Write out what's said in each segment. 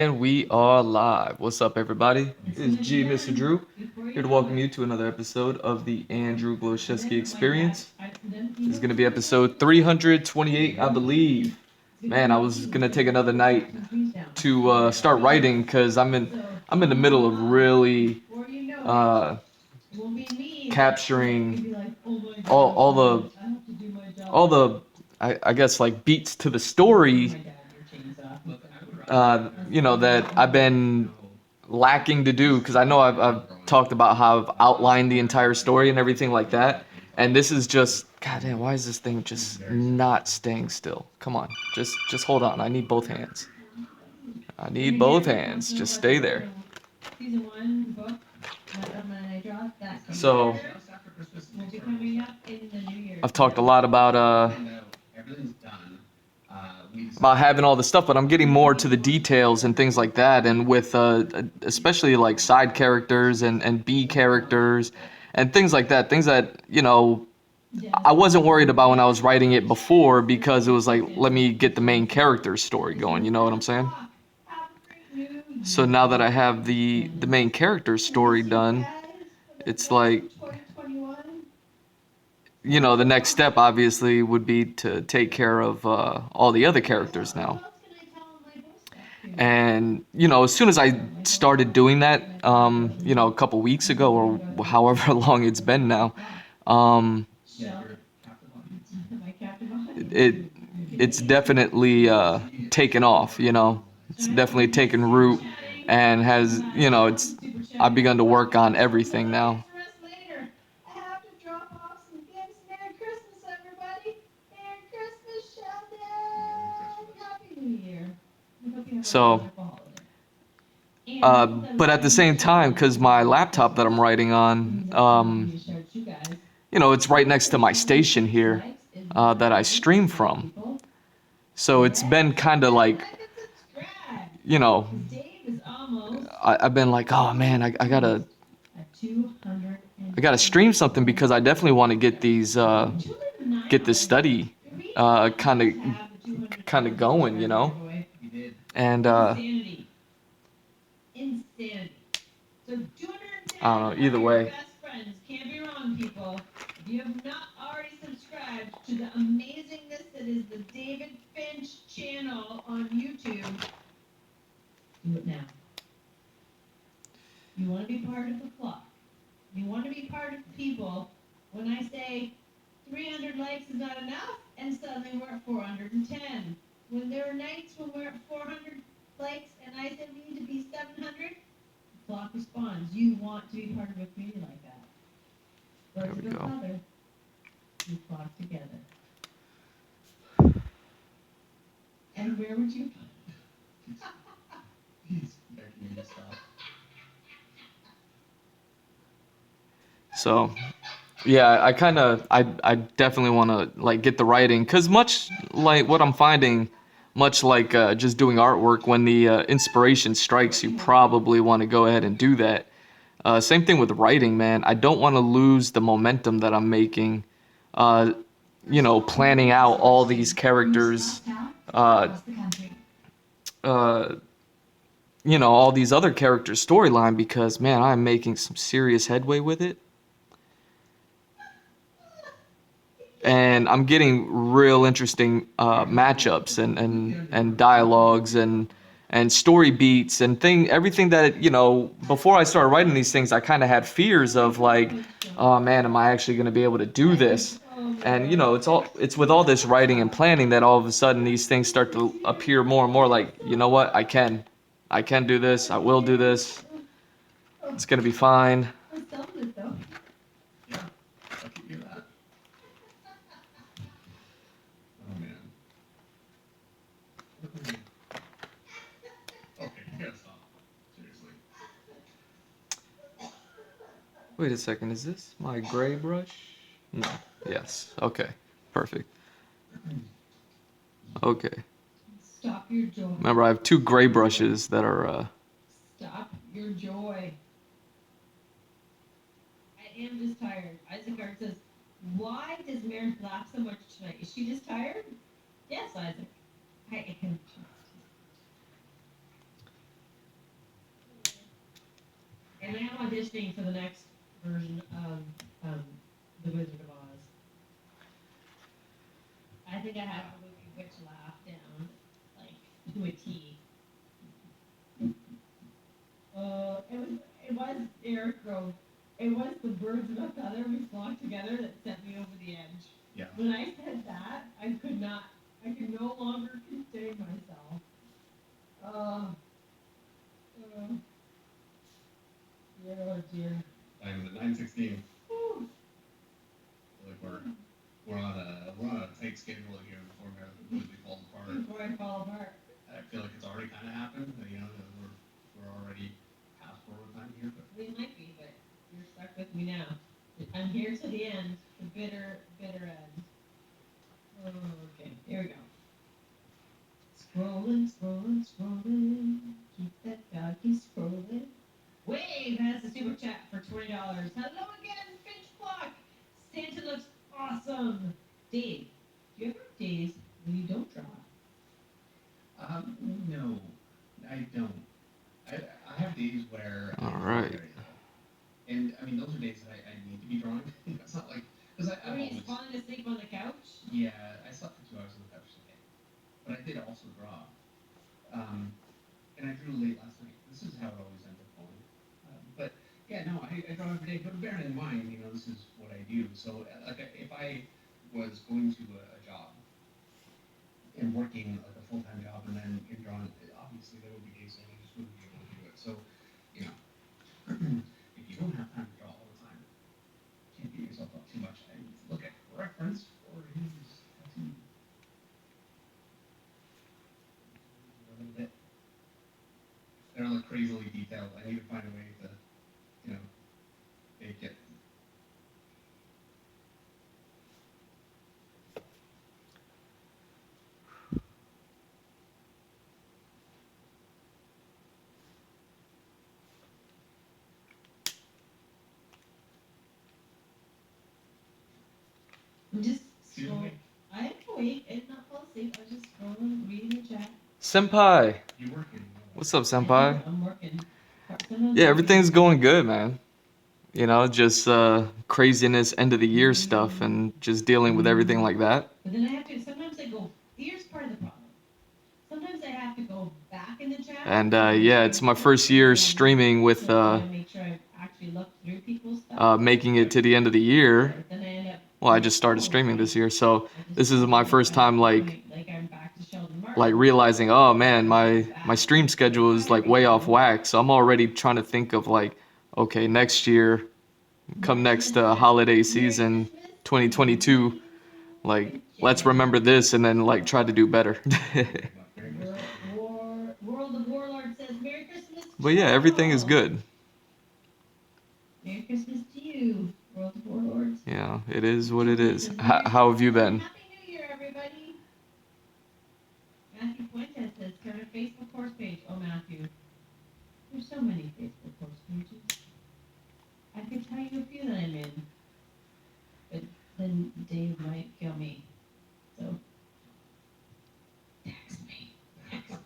And we are live. What's up, everybody? It's G, Mr. Drew, here to welcome you to another episode of the Andrew Glowczewski Experience. This is going to be episode 328, I believe. Man, I was going to take another night to start writing because I'm in the middle of really uh, capturing all the I guess like beats to the story that I've been lacking to do because I know I've talked about how I've outlined the entire story and everything like that. And this is just, goddamn, why is this thing just not staying still? Come on, just hold on. I need both hands. I need both hands. Just stay there. So, I've talked a lot about having all this stuff, but I'm getting more to the details and things like that, and with especially like side characters and B characters and things like that, things that I wasn't worried about when I was writing it before because it was like, let me get the main character's story going, you know what I'm saying? So now that I have the main character's story done, it's like, the next step obviously would be to take care of all the other characters now. And, as soon as I started doing that, a couple weeks ago or however long it's been now, it it's definitely taken off, It's definitely taken root and has, I've begun to work on everything now. So, but at the same time, because my laptop that I'm writing on, it's right next to my station here that I stream from. So it's been kind of like, you know, I've been like, oh man, I gotta stream something because I definitely want to get get this study kind of going, and I don't know. Either way, there we go. So, yeah, I definitely want to like get the writing because much like what I'm finding, much like just doing artwork, when the inspiration strikes, you probably want to go ahead and do that. Same thing with writing, man. I don't want to lose the momentum that I'm making. Uh, planning out all these characters, uh, uh, all these other characters' storyline because, man, I'm making some serious headway with it. And I'm getting real interesting matchups and dialogues and story beats and everything that before I started writing these things I kind of had fears of like, oh man, am I actually going to be able to do this? And it's with all this writing and planning that all of a sudden these things start to appear more and more like, you know what, I can do this, I will do this, it's going to be fine. Wait a second, is this my gray brush? No. Yes. Okay. Perfect. Okay. Remember, I have two gray brushes that are. I am auditioning for the next version of The Wizard of Oz. I think I have the movie Witch Laugh down, like to a T. It was Eric Grove. It was the birds of a feather we flock together that sent me over the edge. Yeah. When I said that, I could no longer contain myself. Oh, oh dear. I'm at 9:16. Whew. Like we're on a tight schedule here before Marathon completely falls apart. Before I fall apart. I feel like it's already kind of happened. You know, we're already past forward time here, but We might be, but you're stuck with me now. I'm here to the end, the bitter, bitter end. Oh, okay, here we go. Scrolling, scrolling, scrolling. Keep that doggy scrolling. Wave has a super chat for $20. Hello again, Finch Flock. Santa looks awesome. Dave, do you ever have days when you don't draw? no, I don't. I have days where I All draw right. very little. And I mean, those are days that I need to be drawing. It's not like because Are I've you always falling asleep on the couch? yeah, I slept for 2 hours on the couch today, but I did also draw. And I drew late last night. This is how it always ends up going. But yeah, no, I draw every day. But bearing in mind, you know, this is what I do. So like, if I was going to a job and working like a full-time job and then in drawing, obviously there would be days when I just wouldn't be able to do it. So, you know, if you don't have time to draw all the time, can't beat yourself up too much. I look at reference for his tattoo. A little bit. They're like crazily detailed. I need to find a way to, you know, make it. I'm just Excuse scrolling. me? I am awake and not fall asleep. I was just scrolling, reading the chat. Senpai, You working? what's up, Senpai? I'm working. Sometimes Yeah, I'm everything's working. going good, man. You know, just craziness, end of the year stuff, and just dealing with everything like that. But then I have to. Sometimes I go. Here's part of the problem. Sometimes I have to go back in the chat And to make yeah, sure it's my people. first year So streaming with I make sure I actually look through people's stuff. making it to the end of the year. But then I end up. Well, I just started streaming this year, so I just this is my first time like I'm back to Sheldon Martin. realizing, oh man, my stream schedule is like way off whack. So I'm already trying to think of like, okay, next year, come next holiday season, 2022, like let's remember this and then like try to do better. World of Warlord says Merry Christmas. But yeah, everything is good. Merry Christmas to you, World of Warlords. Yeah, it is what it is. How have you been? Happy New Year, everybody. Matthew Fuentes says start a Facebook course page. Oh, Matthew, there's so many Facebook course pages. I could tell you a few that I'm in, but then Dave might kill me. So text me, Matthew. I'll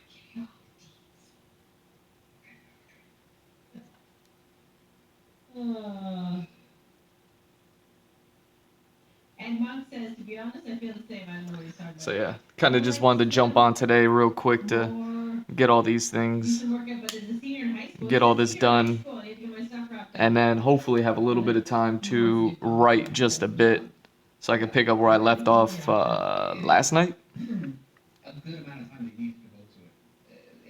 give you all the deeds. And Monk says, to be honest, I feel the same. I don't know what he's talking about. So yeah, kind of just wanted to jump on today real quick to get all these things, get all this done, and then hopefully have a little bit of time to write just a bit so I can pick up where I left off last night. A good amount of time that you need to devote to it.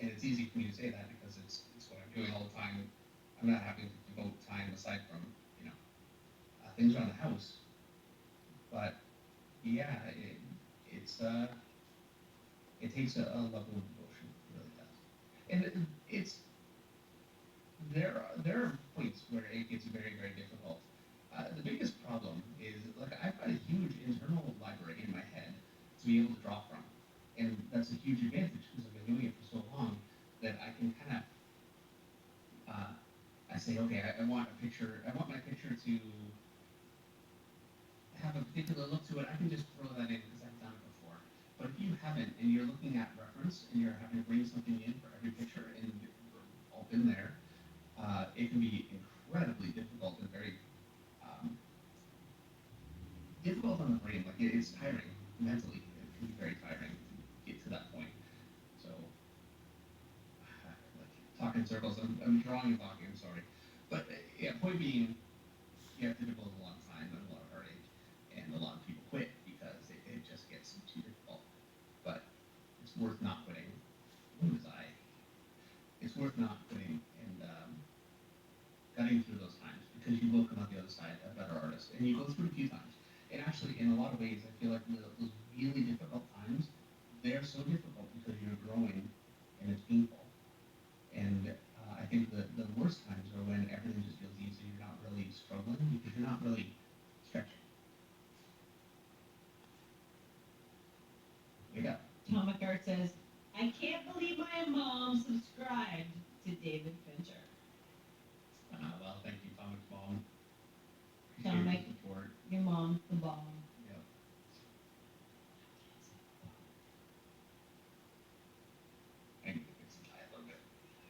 And it's easy for me to say that because it's what I'm doing all the time. I'm not having to devote time aside from, you know, things around the house. But yeah, it takes a level of devotion. It really does. And it's there are points where it gets very, very difficult. The biggest problem is like I've got a huge internal library in my head to be able to draw from, and that's a huge advantage because I've been doing it for so long that I can kind of I say, okay, I want a picture. I want my picture to have a particular look to it. I can just throw that in because I've done it before. But if you haven't, and you're looking at reference, and you're having to bring something in for every picture, and been there. It can be incredibly difficult and very difficult on the brain. Like it's tiring mentally. It can be very tiring to get to that point. So, like talk in circles. I'm drawing and talking. I'm sorry, but yeah. Point being, you have to devote a lot of time and a lot of heartache, and a lot of people quit because it just gets too difficult. But it's worth not quitting. Who was I? It's worth not quitting and cutting through those times because you will come out the other side a better artist, and you go through it a few times. And actually, in a lot of ways, I feel like those really difficult times, they're so difficult because you're growing and it's painful. And I think the worst times are when everything just feels easy. You're not really struggling because you're not really stretching. Wake up. Tom McGart says, I can't believe my mom subscribed to David Fincher. Well, thank you, Tomic's mom. Tom, Appreciate your support. Your mom's the bomb. Yep. I need to fix the eye a little bit.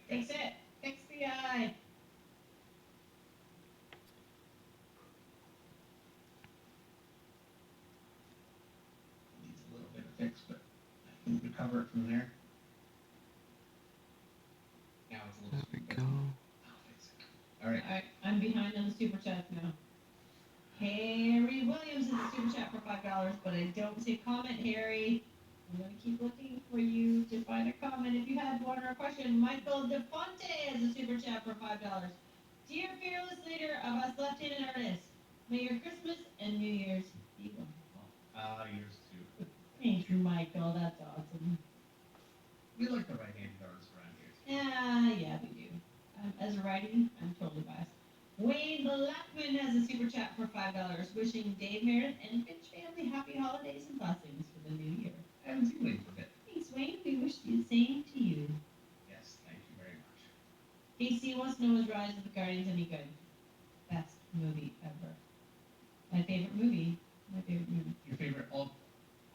Fix it. Fix the eye. Needs a little bit of fix, but I can recover it from there. Now it's a little There we stupid. go. I'll fix it. All right. Alright, I'm behind on the super chat now. Harry Williams is a super chat for $5, but I don't see a comment, Harry. I'm gonna keep looking for you to find a comment if you had one or a question. Michael DeFonte has a super chat for $5. Dear fearless leader of us left-handed artists, may your Christmas and New Year's be wonderful. Yours too. Thank you, Michael. That's awesome. We like the right-handed artists around here. Yeah, we do. As a righty, I'm totally biased. Wayne Blackman has a super chat for $5, wishing Dave Meredith and Finch family happy holidays and blessings for the new year. I haven't seen Wayne for a bit. Thanks, Wayne. We wish the same to you. Yes, thank you very much. KC wants to know, is Rise of the Guardians any good? Best movie ever. My favorite movie. My favorite movie. Your favorite all?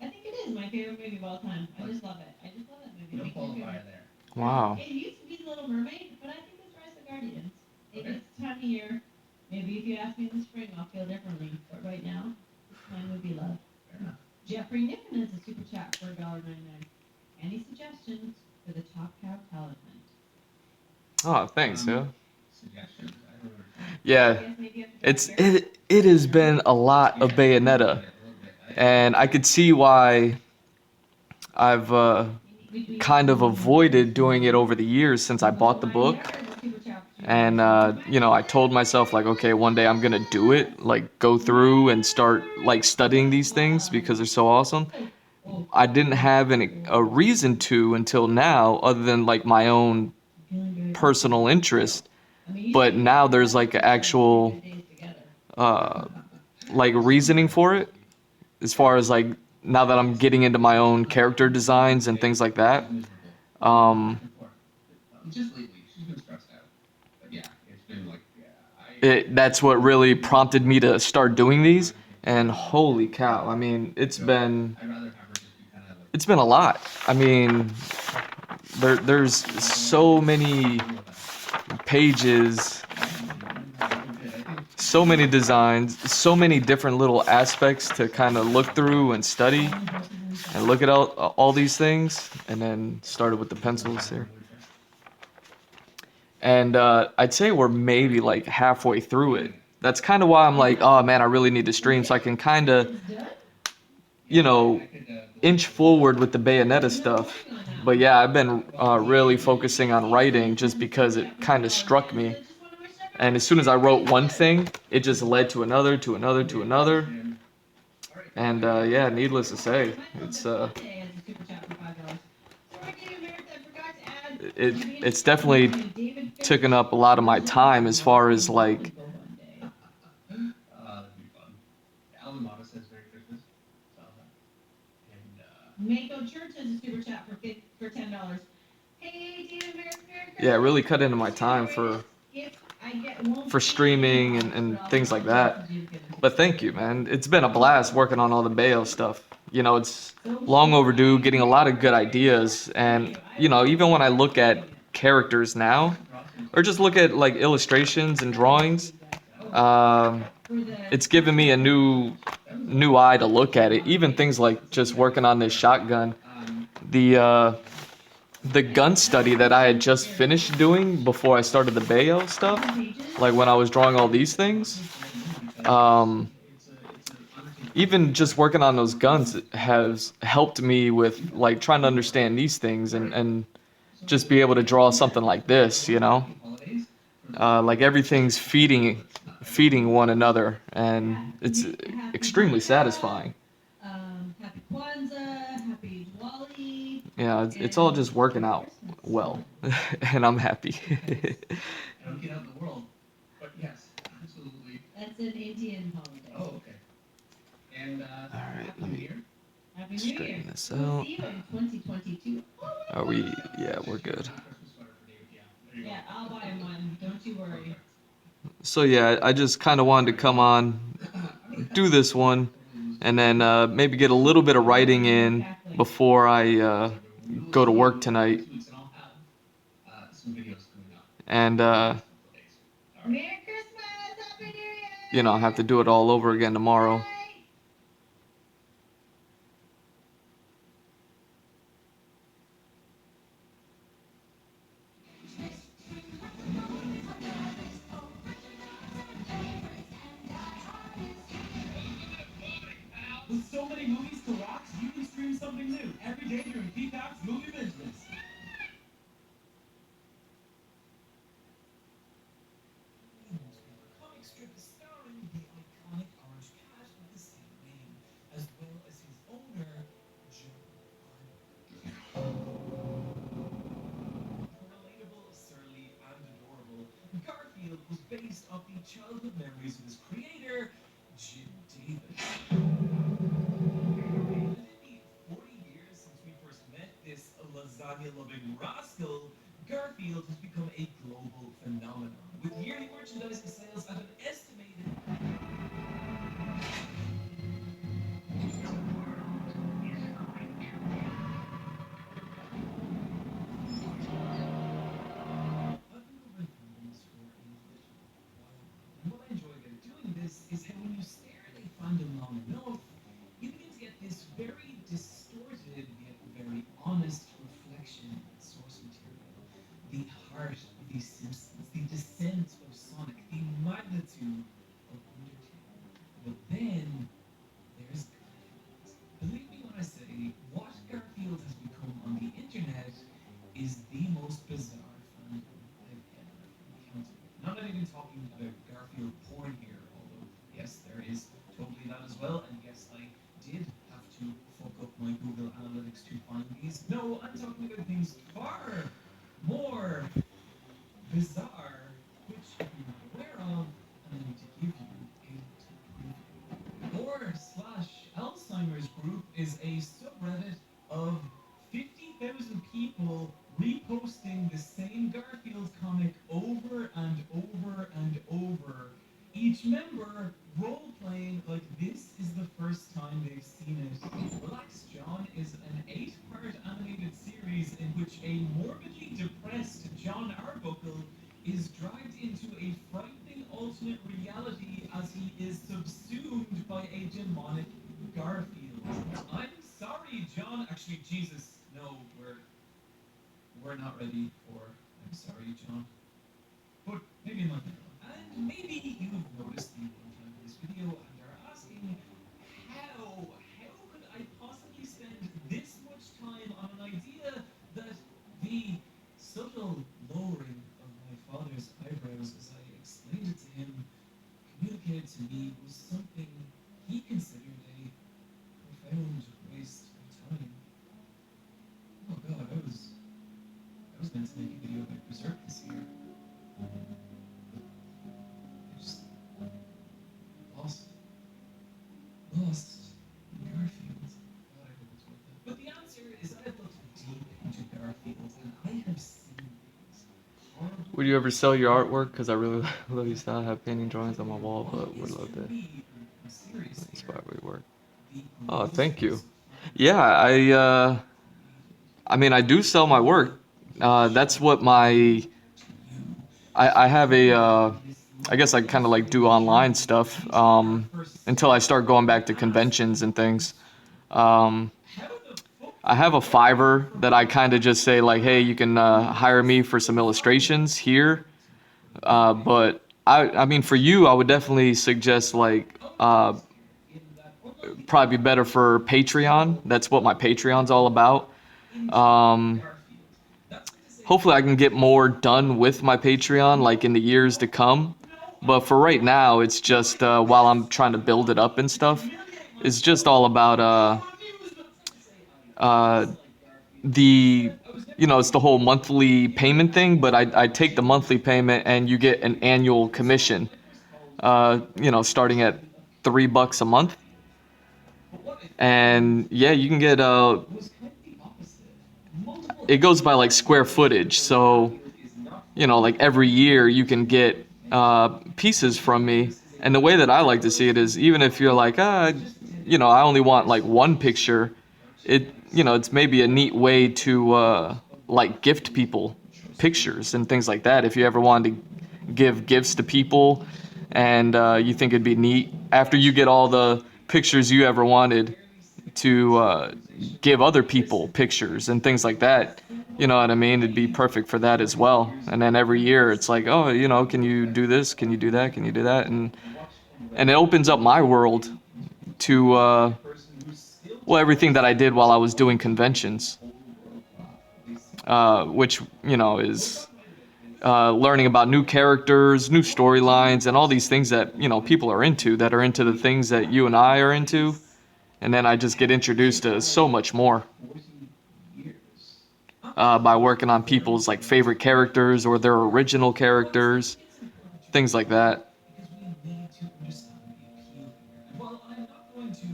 I think it is my favorite movie of all time. I just love it. I just love that movie. No Makes me feel- qualifier there. Wow. It used to be The Little Mermaid, but I think it's Rise of the Guardians. Maybe Okay. it's the time of year. Maybe if you ask me in the spring, I'll feel differently. But right now, it's my movie love. Fair enough. Jeffrey Niffen has a super chat for $1.99. Any suggestions for the Top Cow talent hunt? Oh, thanks, yeah. Suggestions? I don't know. Yeah, I guess maybe you have to it's draw here. it has been a lot of Bayonetta, A little bit. and I could see why I've kind of avoided doing it over the years since I bought the book. And you know, I told myself like, okay, one day I'm gonna do it, like go through and start like studying these things because they're so awesome. I didn't have a reason to until now, other than like my own personal interest. But now there's like actual like reasoning for it, as far as like now that I'm getting into my own character designs and things like that. Just lately, she's been stressed out. But yeah, it's been like, yeah, That's what really prompted me to start doing these. And holy cow, I mean, it's been I'd rather have her just be kind of like. it's been a lot. I mean, there's so many pages, so many designs, so many different little aspects to kind of look through and study and look at all these things. And then started with the pencils here. And I'd say we're maybe like halfway through it. That's kind of why I'm like, oh man, I really need to stream so I can kind of, you know, inch forward with the Bayonetta stuff. But yeah, I've been really focusing on writing just because it kind of struck me. And as soon as I wrote one thing, it just led to another, to another, to another. And yeah, needless to say, it's definitely taken up a lot of my time as far as like That'd be fun. Alan Mata says Merry Christmas. And Mako Church has a super chat for $10. Hey, David, Merry Christmas. yeah, it really cut into my time for streaming and things like that. But thank you, man. It's been a blast working on all the Bayo stuff. You know, it's long overdue, getting a lot of good ideas. And, you know, even when I look at characters now, or just look at like illustrations and drawings, um, it's given me a new eye to look at it. Even things like just working on this shotgun, the the gun study that I had just finished doing before I started the Bayo stuff, like when I was drawing all these things, um, even just working on those guns has helped me with like trying to understand these things and just be able to draw something like this, you know? Like everything's feeding one another, and it's extremely satisfying. Happy Kwanzaa, happy Diwali. Yeah, it's all just working out well, and I'm happy. I don't get out in the world, but yes, absolutely. That's an Indian holiday. Oh, okay. And Alright, Happy let New me Year. Happy New Year. straighten this We'll out. see you in 2022. Are we? Yeah, we're good. Christmas sweater for David. Yeah. There you go. Yeah, I'll buy him one. Don't you worry. So yeah, I just kind of wanted to come on, do this one, and then maybe get a little bit of writing in before I go to work tonight. And I'll have some videos coming up. And Merry Christmas! Happy New Year! you know, have to do it all over again tomorrow. Bye. With so many movies to watch, you can stream something new every day during Peacock's movie business. Comic strip starring the iconic orange cat with the same name, as well as his owner, Joe. Relatable, surly, and adorable, Garfield was based off the childhood memories of his creator, Jim Davis. Within the 40 years since we first met this lasagna-loving rascal, Garfield has become a global phenomenon, with yearly merchandise sales at an estimated I've been covering fandoms for a little while now, and what I enjoy about doing this is how when you stare at a fandom long enough, you begin to get this very distorted yet very honest reflection of source material. The heart of the Simpsons, the descent of Sonic, the magnitude of Undertale. But then there's Garfield. Believe me when I say what Garfield has become on the internet is the most bizarre fandom I've ever encountered. And I'm not even talking about Garfield porn here, although yes, there is totally that as well, and yes, I did have to fuck up my Google Analytics to find these. No, I'm talking about things far more bizarre, which if you're not aware of, I'm going to give you a little preview. Alzheimer's Group is a subreddit of 50,000 people reposting the same Garfield comic over and over and over. Each member role-playing like this is the first time they've seen it. Relax John is an 8-part animated series in which a morbidly depressed John Arbuckle is dragged into a frightening alternate reality as he is subsumed by a demonic Garfield. I'm sorry, John. Actually, Jesus, no, we're not ready for I'm sorry, John. But maybe another one. And maybe you've noticed the runtime of this video and are asking, how could I possibly spend this much time on an idea that the subtle lowering of my father's eyebrows as I explained it to him communicated to me was something he considered a profound waste of time. Oh god, I was meant to make a video about Berserk this year. I just lost Garfield. God, I hope it's worth it. But the answer is that I've looked deep into Garfield and I have seen things horrible. Would you ever sell your artwork? Because I really love your style. I have painting drawings on my wall, but would love to inspire your work. Oh, thank you. Yeah, I mean, I do sell my work. That's what my I have a I guess I kind of like do online stuff until I start going back to conventions and things. Um, I have a Fiverr that I kind of just say like, hey, you can hire me for some illustrations here. But I mean, for you, I would definitely suggest like probably better for Patreon. That's what my Patreon's all about. Um, Hopefully, I can get more done with my Patreon like in the years to come. But for right now, it's just while I'm trying to build it up and stuff, it's just all about uh, the it's the whole monthly payment thing. But I take the monthly payment and you get an annual commission. Starting at $3 a month. And yeah, you can get it goes by like square footage. So, like every year you can get pieces from me. And the way that I like to see it is even if you're like, I only want like one picture, it's maybe a neat way to like gift people pictures and things like that. If you ever wanted to give gifts to people and you think it'd be neat after you get all the pictures you ever wanted to give other people pictures and things like that. You know what I mean? It'd be perfect for that as well. And then every year it's like, oh, can you do this? Can you do that? Can you do that? And it opens up my world to everything that I did while I was doing conventions, which is learning about new characters, new storylines, and all these things that people are into the things that you and I are into. And then I just get introduced to so much more by working on people's like favorite characters or their original characters, things like that. Because we need to understand the appeal here. And while I'm not going to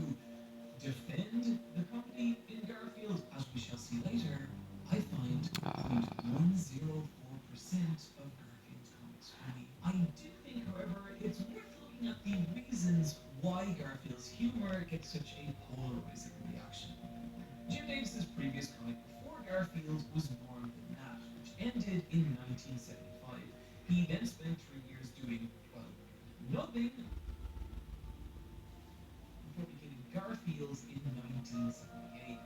defend the company in Garfield, as we shall see later, I find 0.104% of Garfield's comics funny. I do think, however, it's worth looking at the reasons why Garfield's humor gets such a polarizing reaction. Jim Davis's previous comic before Garfield was More Than That, which ended in 1975. He then spent 3 years doing, well, nothing before beginning Garfield's in 1978.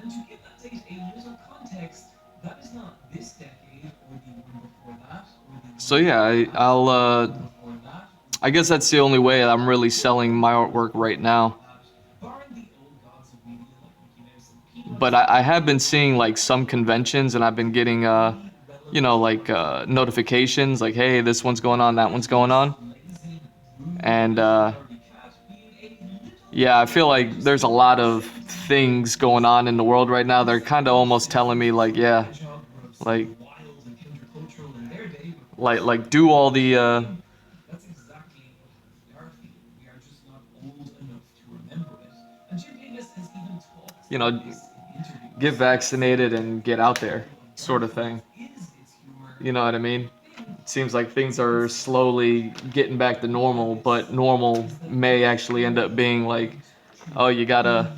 And to give that date a little context, that is not this decade or the one before that or the one So yeah, I'll before that. I guess that's the only way I'm really selling my artwork right now. Barring the old gods of media like Mickey Mouse and Peanuts, But I have been seeing like some conventions and I've been getting notifications like, hey, this one's going on, that one's going on. And yeah, I feel like there's a lot of things going on in the world right now. They're kind of almost telling me like, yeah, like wild and countercultural in their day, like do all the that's exactly what happened with Garfield. We are just not old enough to remember it. And Jim Davis has even talked about this in interviews. get vaccinated and get out there sort of thing. Is its humor You know what I mean? It seems like things are slowly getting back to normal, but normal may actually end up being like, oh, you gotta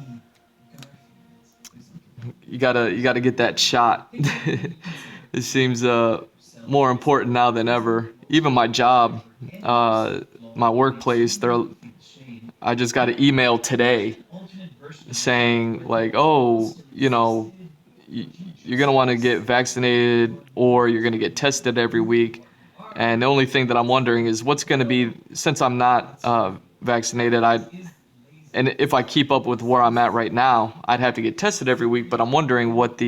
get that shot. It seems more important now than ever. Even my job, my workplace, I just got an email today saying like, oh, you're gonna want to get vaccinated or you're gonna get tested every week. And the only thing that I'm wondering is what's gonna be, since I'm not vaccinated, and if I keep up with where I'm at right now, I'd have to get tested every week. But I'm wondering what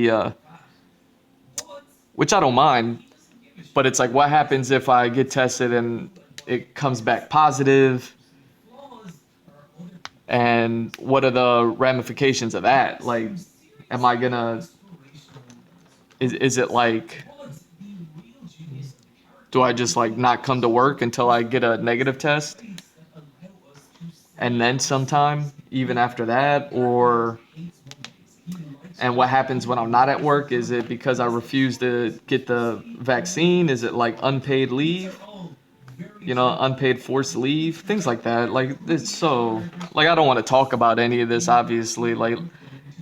which I don't mind, but it's like, what happens if I get tested and it comes back positive? And what are the ramifications of that? Like, am I gonna, is it like, do I just like not come to work until I get a negative test? And then sometime, even after that, and what happens when I'm not at work? Is it because I refuse to get the vaccine? Is it like unpaid leave? Unpaid forced leave? Things like that. Like, it's so, like, I don't want to talk about any of this, obviously. Like,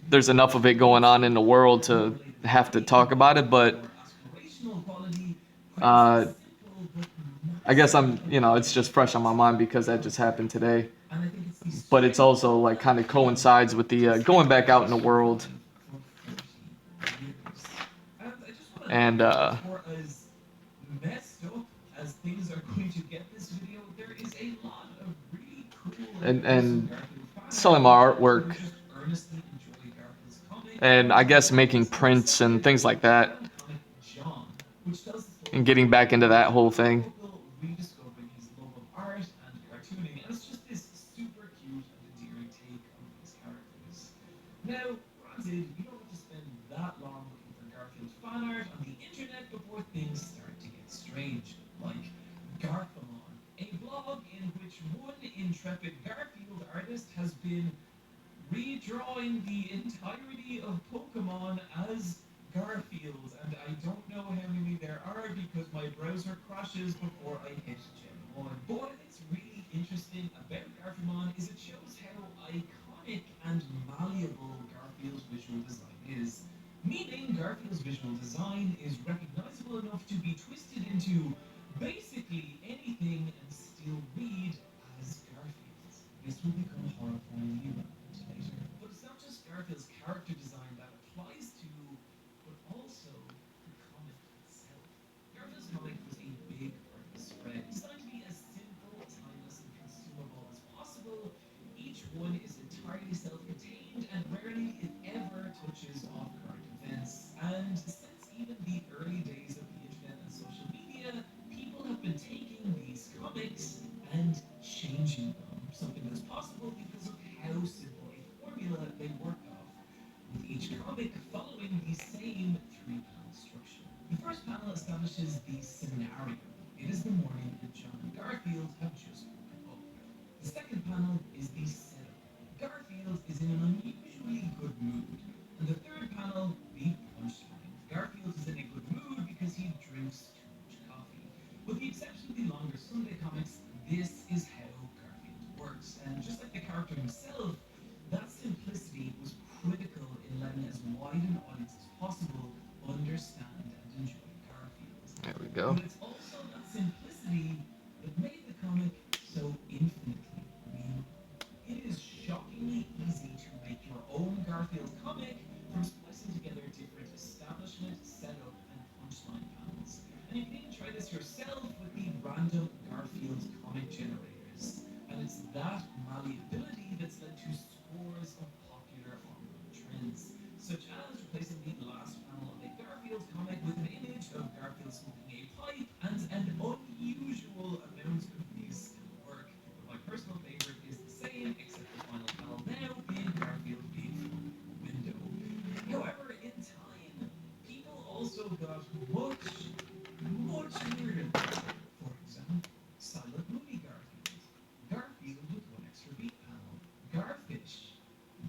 there's enough of it going on in the world to have to talk about it, but I guess I'm, it's just fresh on my mind because that just happened today. And I think it's the But it's also like kind of coincides with the going back out in the world. for 30 years. And I just want to And note, for as messed up as things are going to get this video, there is a lot of really cool and Garfield fans selling my who artwork just earnestly enjoy Garfield's comic, and I guess making prints and things like that comic John, which tells the story and getting back into that whole thing. Local rediscovering his love of art and cartooning, and it's just this super cute and endearing take on these characters. Now, granted, you don't have to spend that long looking for Garfield fan art on the internet before things start to get strange, like Garfamon, a blog in which one intrepid Garfield artist has been redrawing the entirety of Pokemon as Garfield, and I don't know how many there are because my browser crashes before I hit Gen 1. But what I think's really interesting about Garfamon is it shows how iconic and malleable Garfield's visual design is. Meaning Garfield's visual design is recognizable enough to be twisted into basically anything and still read as Garfield. This will become horrifyingly relevant later. But it's not just Garfield's character design that applies to, but also the comic itself. Garfield's comic was a big part of the spread, designed to be as simple, timeless, and consumable as possible. Each one is entirely self-contained and rarely, if ever, touches off current events. And since even the early days of the internet and social media, people have been taking these comics and changing them. Something that's possible because of how simple a formula they work off, with each comic following the same three-panel structure. The first panel establishes the scenario. It is the morning that John and Garfield have just woken up. The second panel is the setup. Garfield is in an unusually good mood. And the third panel, the punchline. Garfield is in a good mood because he drinks too much coffee. With the exception of the longer Sunday comics, this is how Garfield works. And just like the character himself, that simplicity was critical in letting as wide an audience as possible understand and enjoy Garfield. There we go. But it's also that simplicity that made the comic so infinitely real. It is shockingly easy to make your own Garfield comic from splicing together different establishment, setup, and punchline panels. And you can even try this yourself with the random Garfield comic generators. And it's that malleability that's led to scores of popular online trends, such as replacing the last panel of a Garfield comic with an image of Garfield smoking a pipe, and an unusual amount of these still work. But my personal favorite is the same, except the final panel now being Garfield being thrown from a window. However, in time, people also got much weirder. For example, silent movie Garfield. Garfield with one extra beat panel. Garfish.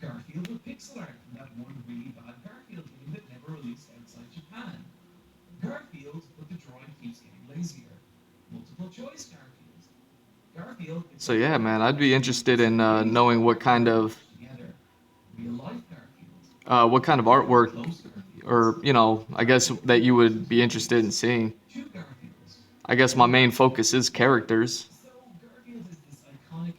Garfield with pixel art from that one really bad Garfield game that never released outside Japan. Garfield, but the drawing keeps getting lazier. Multiple choice Garfield. Garfield. So yeah, man, I'd be interested in knowing what kind of Together. Real life Garfield. artwork, Close Garfield. or I guess that you would be interested in seeing. Two Garfields. I guess my main focus is characters. So Garfield is this iconic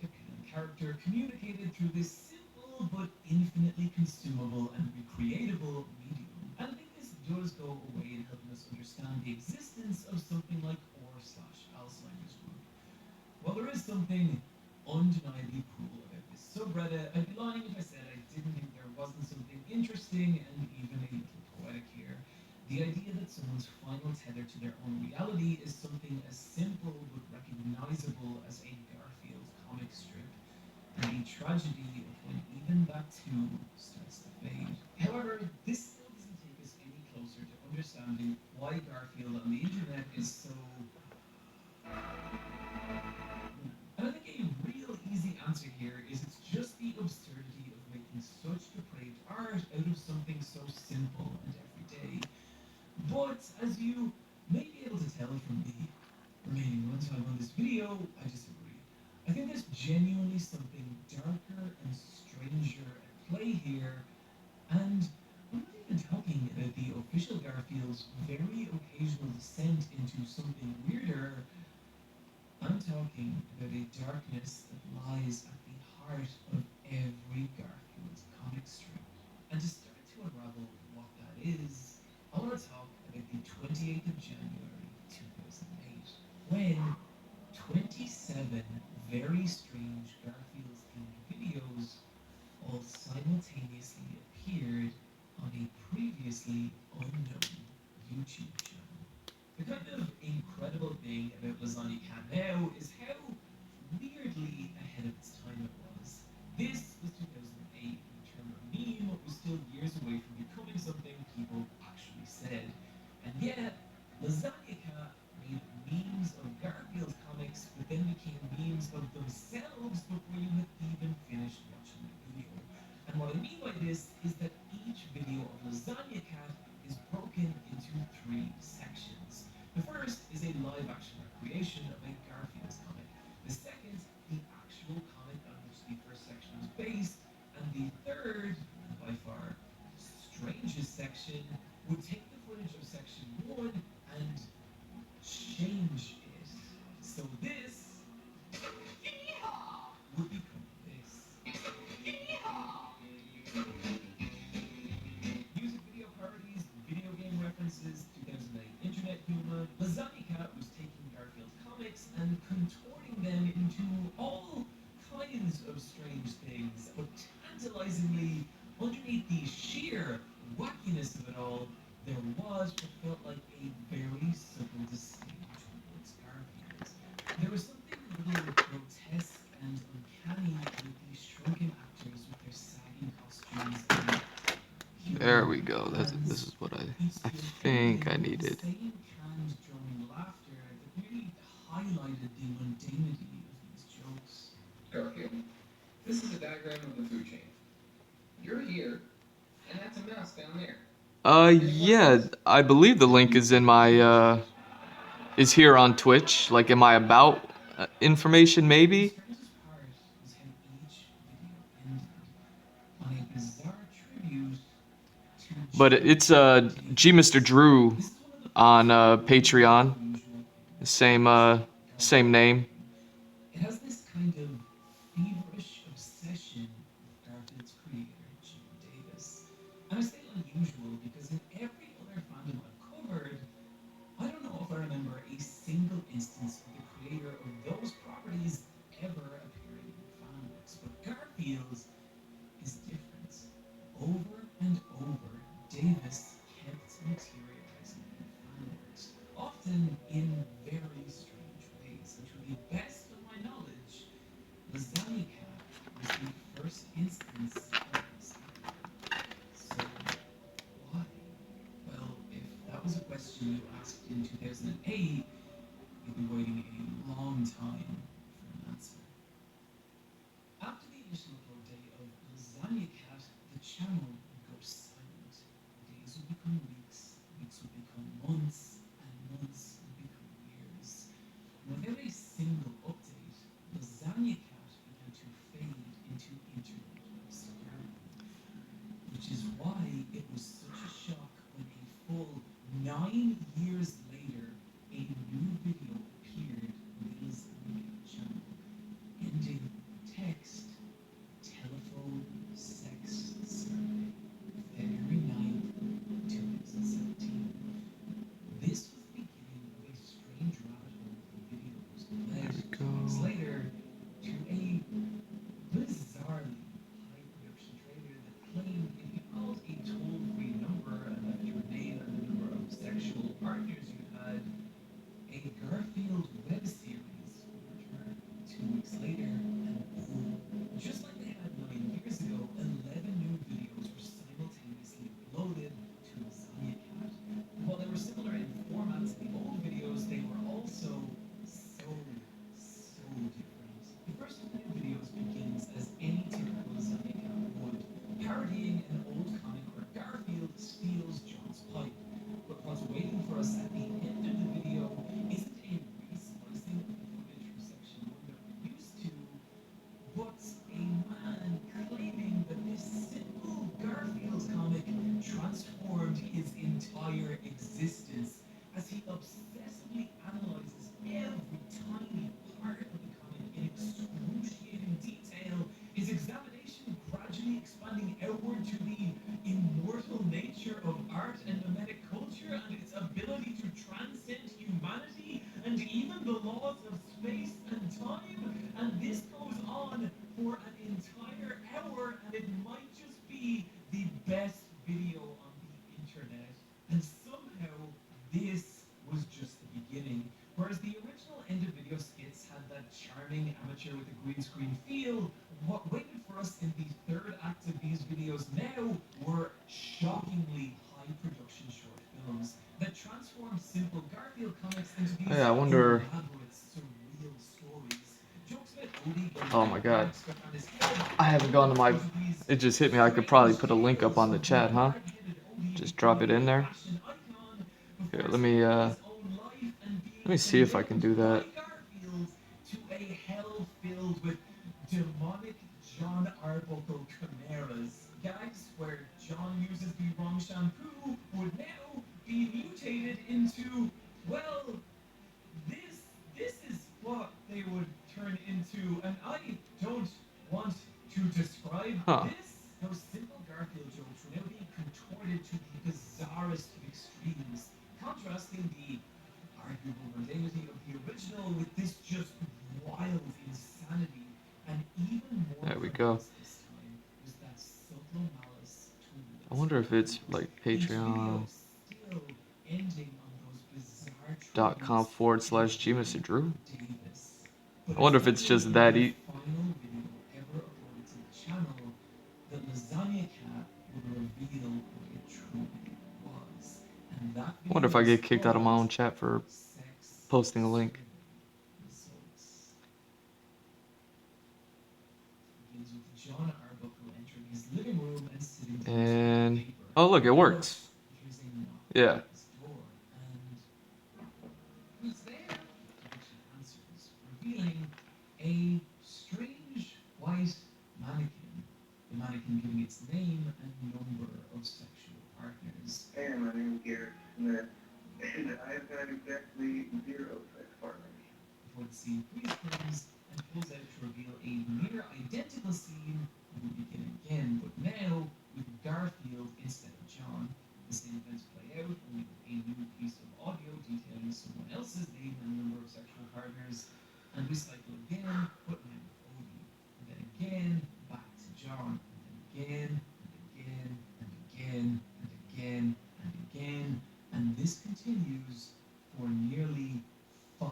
character communicated through this simple but infinitely consumable and recreatable medium. And I think this does go a way in helping us understand the existence of something like or/Alzheimer's group. While there is something undeniably cool about this subreddit, I'd be lying if I said I didn't think there wasn't something interesting and even a little poetic here. The idea that someone's final tether to their own reality is something as simple but recognizable as a Garfield comic strip, and the tragedy of when even that too starts to fade. However, this still doesn't take us any closer to understanding why Garfield on the internet is so. And I think a real easy answer here is it's just the absurdity of making such depraved art out of something so simple and everyday. But as you may be able to tell from the remaining runtime on this video, I disagree. I think there's genuinely something darker and stranger at play here, and I'm not even talking about the official Garfield's very occasional descent into something weirder. I'm talking about a darkness that lies at the heart of every Garfield comic strip. And to start to unravel what that is, I want to talk about the 28th of January 2008, when 27 very strange Garfield themed videos all simultaneously appeared on a previously unknown YouTube channel. The kind of incredible thing about Lasagna Cat now is how weirdly ahead of its time it was. This was 2008, and the term meme was still years away from becoming something people actually said. And yet, Lasagna Cat made memes of Garfield comics, but then became memes of themselves before you had even finished watching the video. And what I mean by this is that each video of Lasagna Cat is broken into three sections. The first is a live action recreation of a Garfield's comic. The second, the actual comic on which the first section was based. And the third, and by far strangest section, would take the footage of section one and change it. So this would become this. Music video parodies, video game references, 2008 internet humor. Lasagna Cat was taking Garfield comics and contorting them into all kinds of strange things, but tantalizingly, underneath the sheer wackiness of it all, there was what felt like a very subtle disdain towards Garfield. There was something a little grotesque and uncanny with these shrunken actors with their sagging costumes and There we go. This is what I think I needed. insane canned droning laughter that really highlighted the mundanity of these jokes. Garfield, this is a diagram of the food chain. You're here, and that's a mouse down there. Yeah, I believe the link is in my is here on Twitch, like in my about information The maybe. strangest part was how each video ended on a bizarre tribute to But it's G Mr. Drew This is one of the on first Patreon, unusual same things same name. It has this kind of feverish obsession with Garfield's creator, Jim Davis. And I say unusual because in every other fandom I've covered, I don't know if I remember a single instance of the creator of those properties ever appearing in fanworks. But Garfield's is different. Over and over, Davis kept materializing in fanworks, often in very strange ways. And to the best of my knowledge, Lasagna Cat was the first instance of this happening. So, why? Well, if that was a question you asked in 2008, you've been waiting a long time for an answer. After the initial upload day of Lasagna Cat, the channel would go silent. Days would become weeks, weeks would become months, and months would become years. And without a single update, Lasagna Cat began to fade into internet obscurity. Which is why it was such a shock when a full 9 years later, a new video appeared on the Lasagna channel, ending text, telephone, sex survey, February 9th, 2017. This was the beginning of a strange rabbit hole of videos that led, 2 weeks later, to a bizarrely high production trailer that claimed if you called a toll-free number and left your name and the number of sexual partners you had, a Garfield web series would return 2 weeks later, and boom, just like they had 9 years ago, 11 new videos were simultaneously uploaded to Lasagna Cat. And while they were similar in format to the old videos, they were also so different. The first of the new videos begins as any typical Lasagna Cat would, parodying an old comic where Garfield steals John's pipe. But what's waiting for us at the end of the video isn't a reskin beginning, whereas the original end-of-video skits had that charming amateur with a green screen feel. What waited for us in the third act of these videos now were shockingly high-production short films that transformed simple Garfield comics into these Yeah, I wonder. elaborate, surreal stories. Jokes about Odie getting Oh my God. stuck on his head. I haven't gone to my. It just hit me. I could probably put a link up on the chat, huh? Just drop it in there. Here, let me see if I can do that. To a hell filled with demonic John Arbuckle chimeras. Gags where John uses the wrong shampoo would now be mutated into, well, this is what they would turn into, and I don't want to describe this. Those simple Garfield jokes were now being contorted to the bizarrest of extremes, contrasting the arguable mundanity of the original with this just wild insanity. And even more There we go. this time was that subtle malice towards I wonder if it's like Patreon.com/G Mr. Drew. I wonder if it's just that I wonder if I get kicked out of my own chat for posting a link. And oh look, it works. Yeah. Revealing a strange white mannequin. The mannequin giving its name and number of sexual partners. Hey, my name is Garrett Smith, and I've had exactly 0 sex partners. Before the scene freezes and pulls out to reveal a near identical scene, we begin again, but now with Garfield instead of John. The same events play out, only with a new piece of audio detailing someone else's name and number of sexual partners. And we cycle again, but now with Odie. And then again, back to John. And then again, and again, and again, and again, and again. And this continues for nearly 5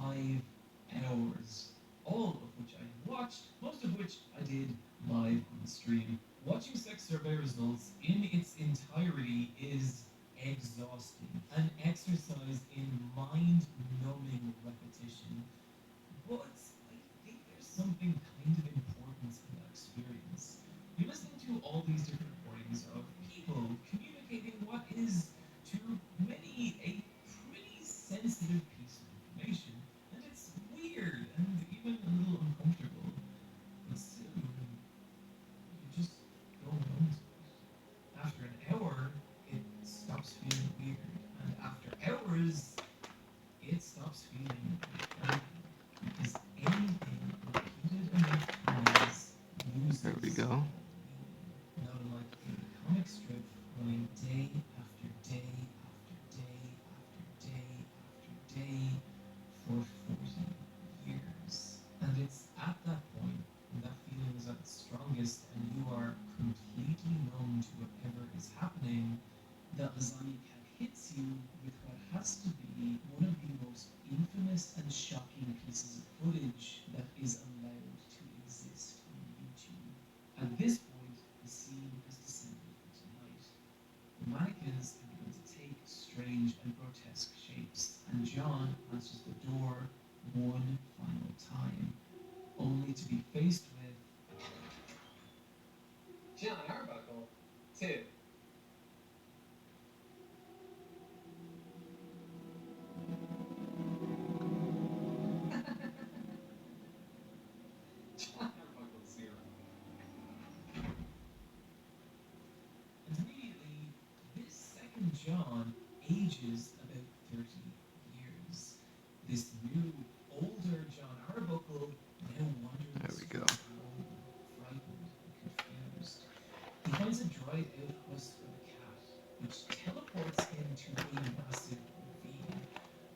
hours. All of which I watched, most of which I did live on the stream. Watching sex survey results in its entirety is exhausting. An exercise in mind-numbing repetition. But I think there's something kind of important in that experience. You're listening to all these different recordings of people communicating what is, to many, a pretty sensitive piece of information. And it's weird and even a little uncomfortable. But still, you just go on to it. After an hour, it stops feeling weird. And after hours, it stops feeling weird. Because anything repeated enough times loses. There we go. Not unlike a comic strip running day after day after day after day after day for 40 years. And it's at that point when that feeling is at its strongest and you are completely numb to whatever is happening, that Lasagna Cat hits you with what has to be one of the most infamous and shocking pieces of footage that is allowed to exist on YouTube. At this point, the scene has descended for tonight. The mannequins have begun to take strange and grotesque shapes, and John answers the door one final time, only to be faced with John Arbuckle, too. John Arbuckle, 0. And immediately, this second John ages about 30 years. This new, older John Arbuckle now wanders There we go. alone, frightened and confused. He finds a dried out husk of a cat, which teleports him to a massive ravine,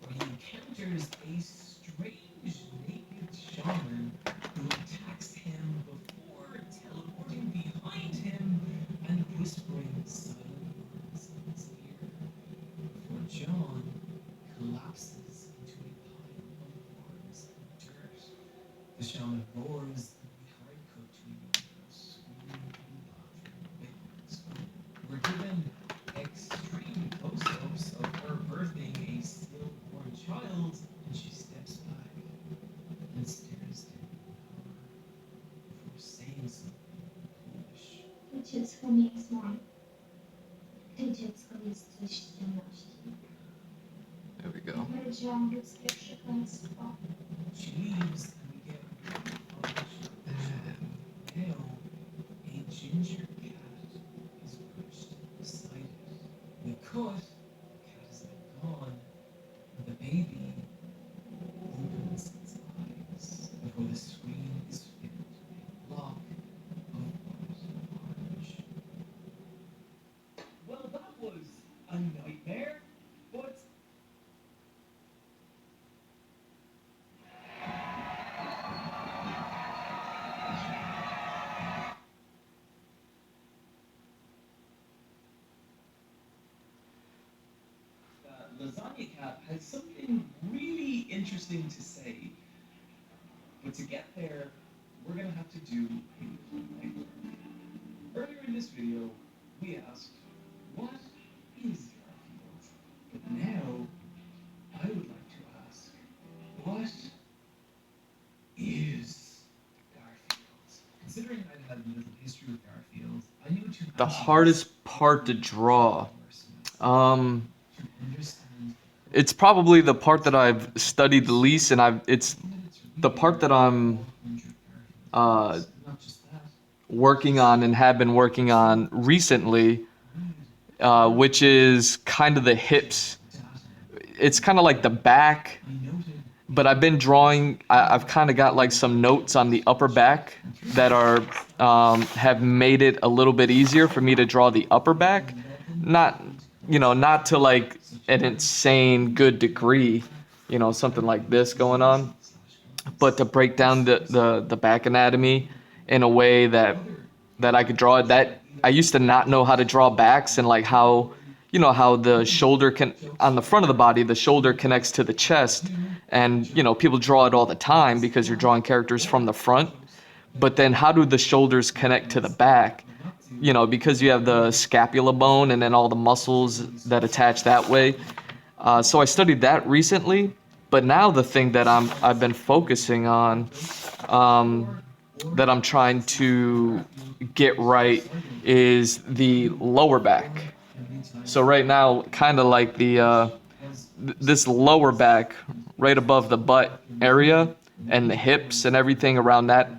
where he encounters a strange naked shaman who attacks him before teleporting behind him and whispering silent words in his ear, before John collapses into a pajama roars and we hard cut to a screaming bathroom. We're given extreme close-ups of her birthing a stillborn child, and she steps back and stares down at her before saying something in Polish. To dziecko nie jest moje. To dziecko jest ze ściemności. There we go. Powiedziałam ludzkie przekleństwo. She leaves and we get one footage. Now, a ginger cat is perched beside it. We cut, the cat is now gone, and the baby opens its eyes before the screen is filled with a block of white orange. Well, that was a nightmare, but Lasagna Cat has something really interesting to say. But to get there, we're gonna have to do a little legwork. Earlier in this video, we asked, what is Garfield? But now, I would like to ask, what is Garfield? Considering I had a little history with Garfield, I knew to The hardest part to draw. It's probably the part that I've studied the least, and it's the part that I'm working on and have been working on recently, which is kind of the hips. It's kind of like the back, but I've been drawing. I've kind of got like some notes on the upper back that are have made it a little bit easier for me to draw the upper back. Not to like an insane good degree, something like this going on, but to break down the back anatomy in a way that I could draw it. That I used to not know how to draw backs, and like how the shoulder on the front of the body, the shoulder connects to the chest, and people draw it all the time because you're drawing characters from the front, but then how do the shoulders connect to the back? Because you have the scapula bone and then all the muscles that attach that way. So I studied that recently, but now the thing that I've been focusing on, that I'm trying to get right, is the lower back. So right now, kind of like this lower back, right above the butt area and the hips and everything around that,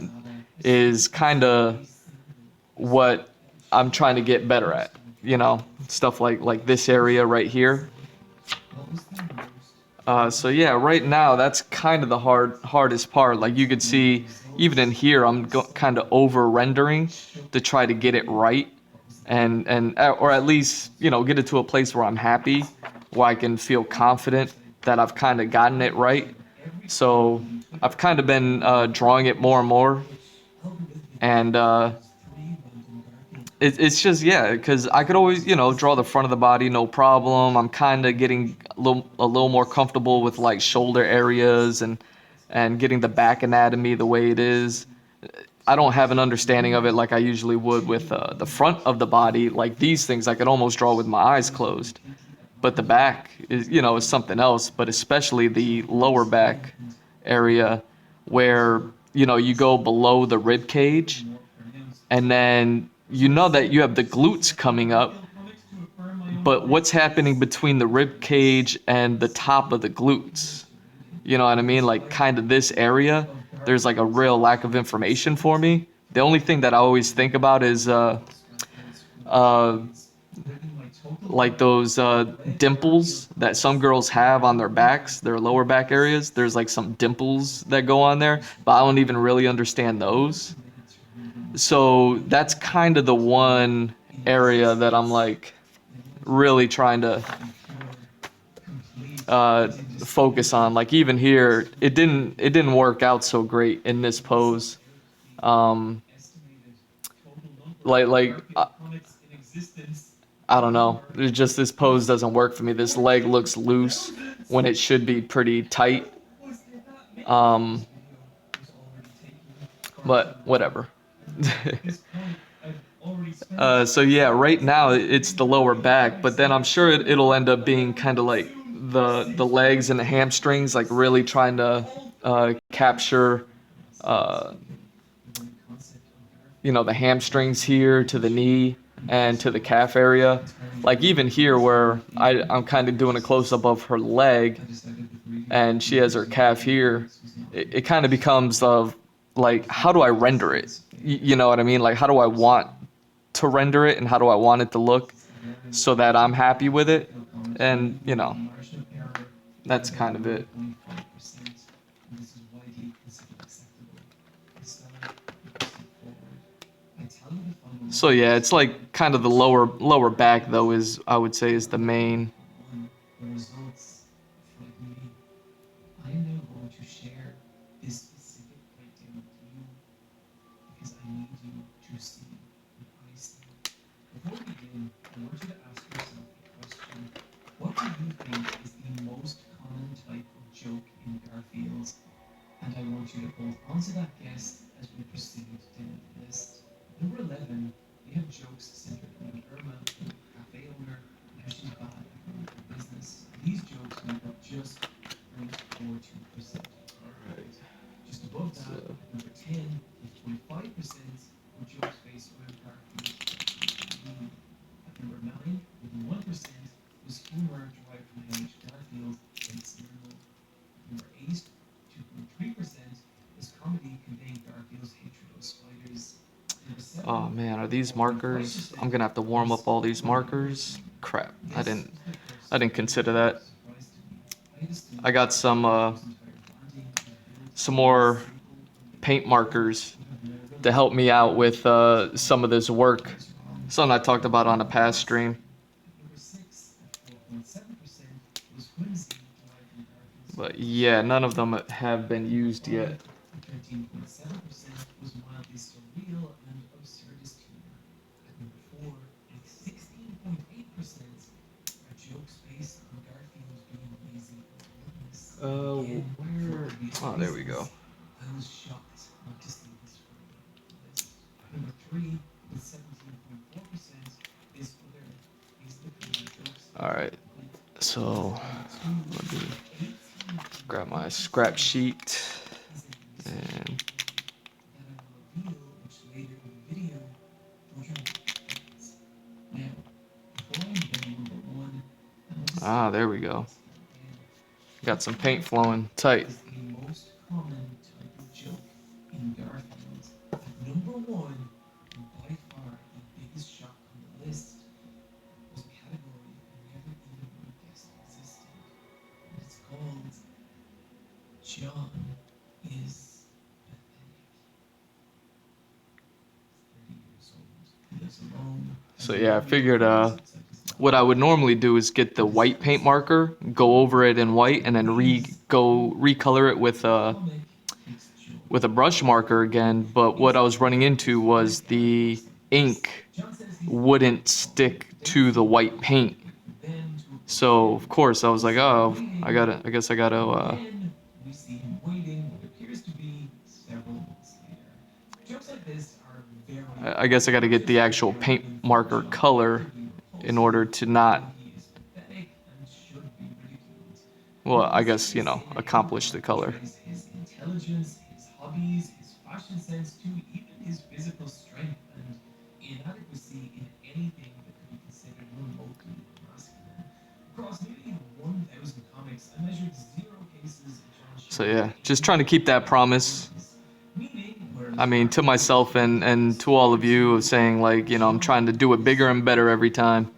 is kind of what I'm trying to get better at, stuff like this area right here. So yeah, right now that's kind of the hardest part. Like you could see, even in here, I'm kind of over rendering to try to get it right, or at least get it to a place where I'm happy, where I can feel confident that I've kind of gotten it right. So I've kind of been drawing it more and more, and it's just, yeah, because I could always, draw the front of the body, no problem. I'm kind of getting a little more comfortable with like shoulder areas and getting the back anatomy the way it is. I don't have an understanding of it like I usually would with the front of the body. Like these things I could almost draw with my eyes closed. But the back is something else, but especially the lower back area where, you go below the rib cage, and then that you have the glutes coming up, but what's happening between the rib cage and the top of the glutes? You know what I mean? Like kind of this area, there's like a real lack of information for me. The only thing that I always think about is like those dimples that some girls have on their backs, their lower back areas. There's like some dimples that go on there, but I don't even really understand those. So that's kind of the one area that I'm like really trying to focus on. Like even here, it didn't work out so great in this pose. I don't know. It's just this pose doesn't work for me. This leg looks loose when it should be pretty tight. but whatever. At this point, I've already spent So yeah, right now it's the lower back, but then I'm sure it'll end up being kind of like the legs and the hamstrings, like really trying to capture, uh, you know, the hamstrings here to the knee and to the calf area. Like even here where I'm kind of doing a close up of her leg and she has her calf here, it kind of becomes of like, how do I render it? You know what I mean? Like, how do I want to render it and how do I want it to look so that I'm happy with it? And, you know, that's kind of it. So yeah, it's like kind of the lower back though is I would say is the main. The results frighten me. I am now going to share this specific breakdown with you because I need you to see what I see. Before we begin, I want you to ask yourself a question. What do you think is the most common type of joke in Garfield's? And I want you to hold onto that guess as we proceed down the list. Number 11, we have jokes centered around Irma, the cafe owner, and how she's bad at running her business. These jokes make up just 0.42%. Just above that, at number 10, with 25%, were jokes based around Garfield. At number 9, with 1%, was humor derived from how much Garfield hates Irma. At number 8, 2.3%, is comedy conveying Garfield's hatred of spiders. Number 7, Oh man, are these markers? I'm gonna have to warm up all these markers. Crap, I didn't consider that. I got some more paint markers to help me out with some of this work. Something I talked about on a past stream. number 6, at 4.7%, was whimsy derived from Garfield's. But yeah, none of them have been used yet. At 13.7% was mildly surreal and absurdist humor. At number 4, with 16.8%, are jokes based on Garfield being lazy and gluttonous. Again, Where? for obvious Oh, there we reasons, go. I was shocked not to see this further on the list. Number 3, with 17.4%, is other. These are the kind of jokes that All right. So number 2, let me with grab my 18.8%, scrap sheet is a mystery and that I will reveal much later in the video for dramatic effects. Now, before I unveil number 1, I want to see there we if go. it's again. Got some paint flowing tight. Is the most common type of joke in Garfield. At number 1, and by far the biggest shock on the list, was a category I never even would have guessed existed. And it's called John is pathetic. 30 years old. He lives alone. So yeah, I figured what I would normally do is get the white paint marker, go over it in white, and then recolor it with a brush marker again. But what I was running into was the ink wouldn't stick to the white paint. So of course I was like, oh, I guess I gotta Then we see him waiting what appears to be several months later. Jokes like this are very I guess I gotta get the actual paint marker color in order to not, he is pathetic and should be ridiculed. well, I guess, you know, accomplish the color. Portrays his intelligence, his hobbies, his fashion sense, to even his physical strength and inadequacy in anything that could be considered remotely masculine. Across nearly 1,000 comics, I measured 0 cases of John So showing yeah, just trying to keep that promise. meaning where I mean, to myself and to all of you of saying like, you know, I'm trying to do it bigger and better every time.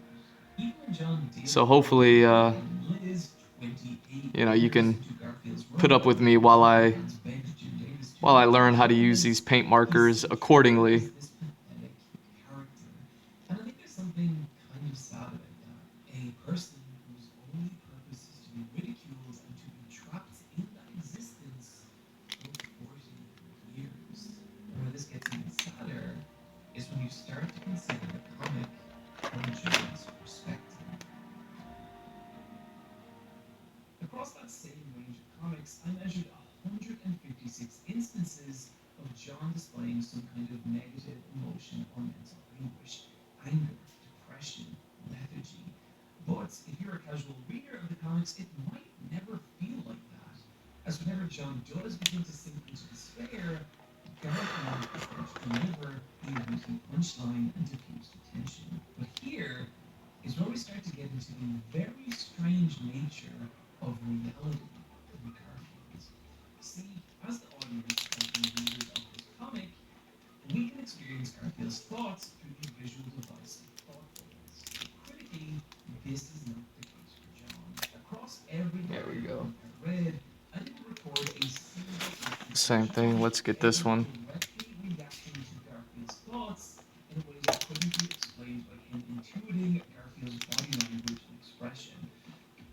even when John did So hopefully, Liz 28 you know, you can into Garfield's put up with me while I learn how to use these paint markers accordingly. this pathetic character. And I think there's something kind of sad about that. A person whose only purpose is to be ridiculed and to be trapped in that existence for 40 years. And where this gets even sadder is when you start to consider the comic from John's perspective. Across that same range of comics, I measured 156 instances of John displaying some kind of negative emotion or mental anguish, anger, depression, lethargy. But if you're a casual reader of the comics, it might never feel like that. As whenever John does begin to sink into despair, Garfield is there to deliver a witty punchline and diffuse the tension. But here is where we start to get into the very strange nature of reality with Garfield. See, as the audience and the readers of this comic, we can experience Garfield's thoughts through the visual device of thoughtfulness. Critically, this is not the case for John. Across every There we go. I read, I didn't record a single Same thing. Let's get this one. directly reacting to Garfield's thoughts in ways that couldn't be explained by him intuiting Garfield's body language and expression.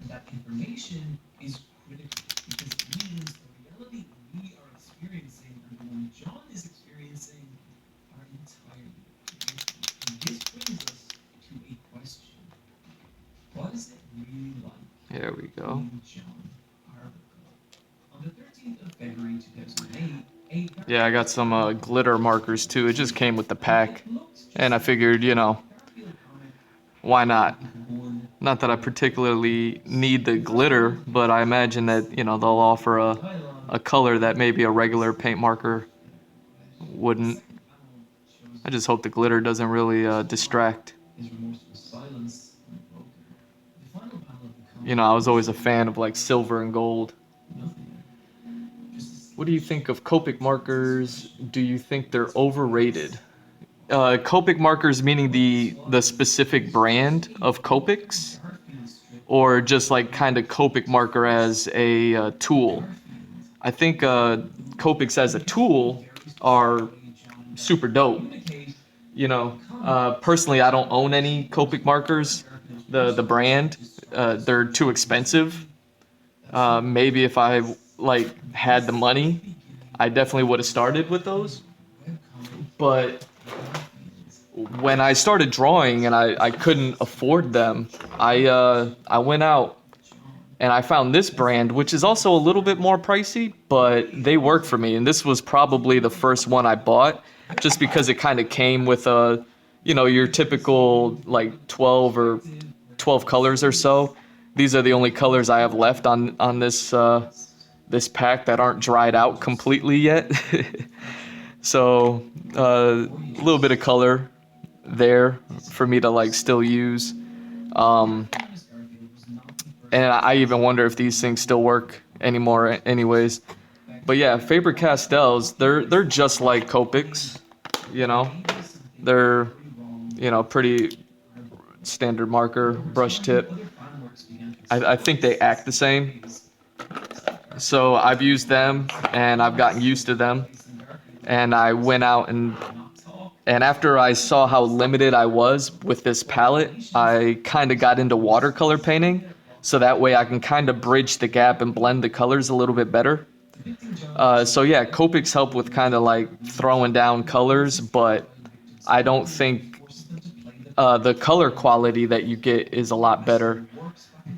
And that information is critical because it means the reality we are experiencing and the one John is experiencing are entirely different. And this brings us to a question. What is it really like There we go. being John Arbuckle? On the 13th of February 2008, Yeah, I got some glitter markers too. It just came with the pack, and I figured, you know, why not? Not that I particularly need the glitter, but I imagine that, you know, they'll offer a color that maybe a regular paint marker wouldn't. I just hope the glitter doesn't really distract. You know, I was always a fan of like silver and gold. What do you think of Copic markers? Do you think they're overrated? Copic markers meaning the specific brand of Copics? Or just like kind of Copic marker as a tool? I think Copics as a tool are super dope. You know, personally, I don't own any Copic markers. The brand, they're too expensive. Maybe if I like had the money, I definitely would have started with those. But when I started drawing and I couldn't afford them, I went out and I found this brand, which is also a little bit more pricey, but they work for me. And this was probably the first one I bought, just because it kind of came with you know, your typical like 12 colors or so. These are the only colors I have left on this pack that aren't dried out completely yet. So a little bit of color there for me to like still use. And I even wonder if these things still work anymore anyways. But yeah, Faber-Castells, they're just like Copics, you know. They're, you know, pretty standard marker, brush tip. I think they act the same. So I've used them and I've gotten used to them. And I went out and after I saw how limited I was with this palette, I kind of got into watercolor painting. So that way I can kind of bridge the gap and blend the colors a little bit better. So yeah, Copics help with kind of like throwing down colors, but I don't think the color quality that you get is a lot better.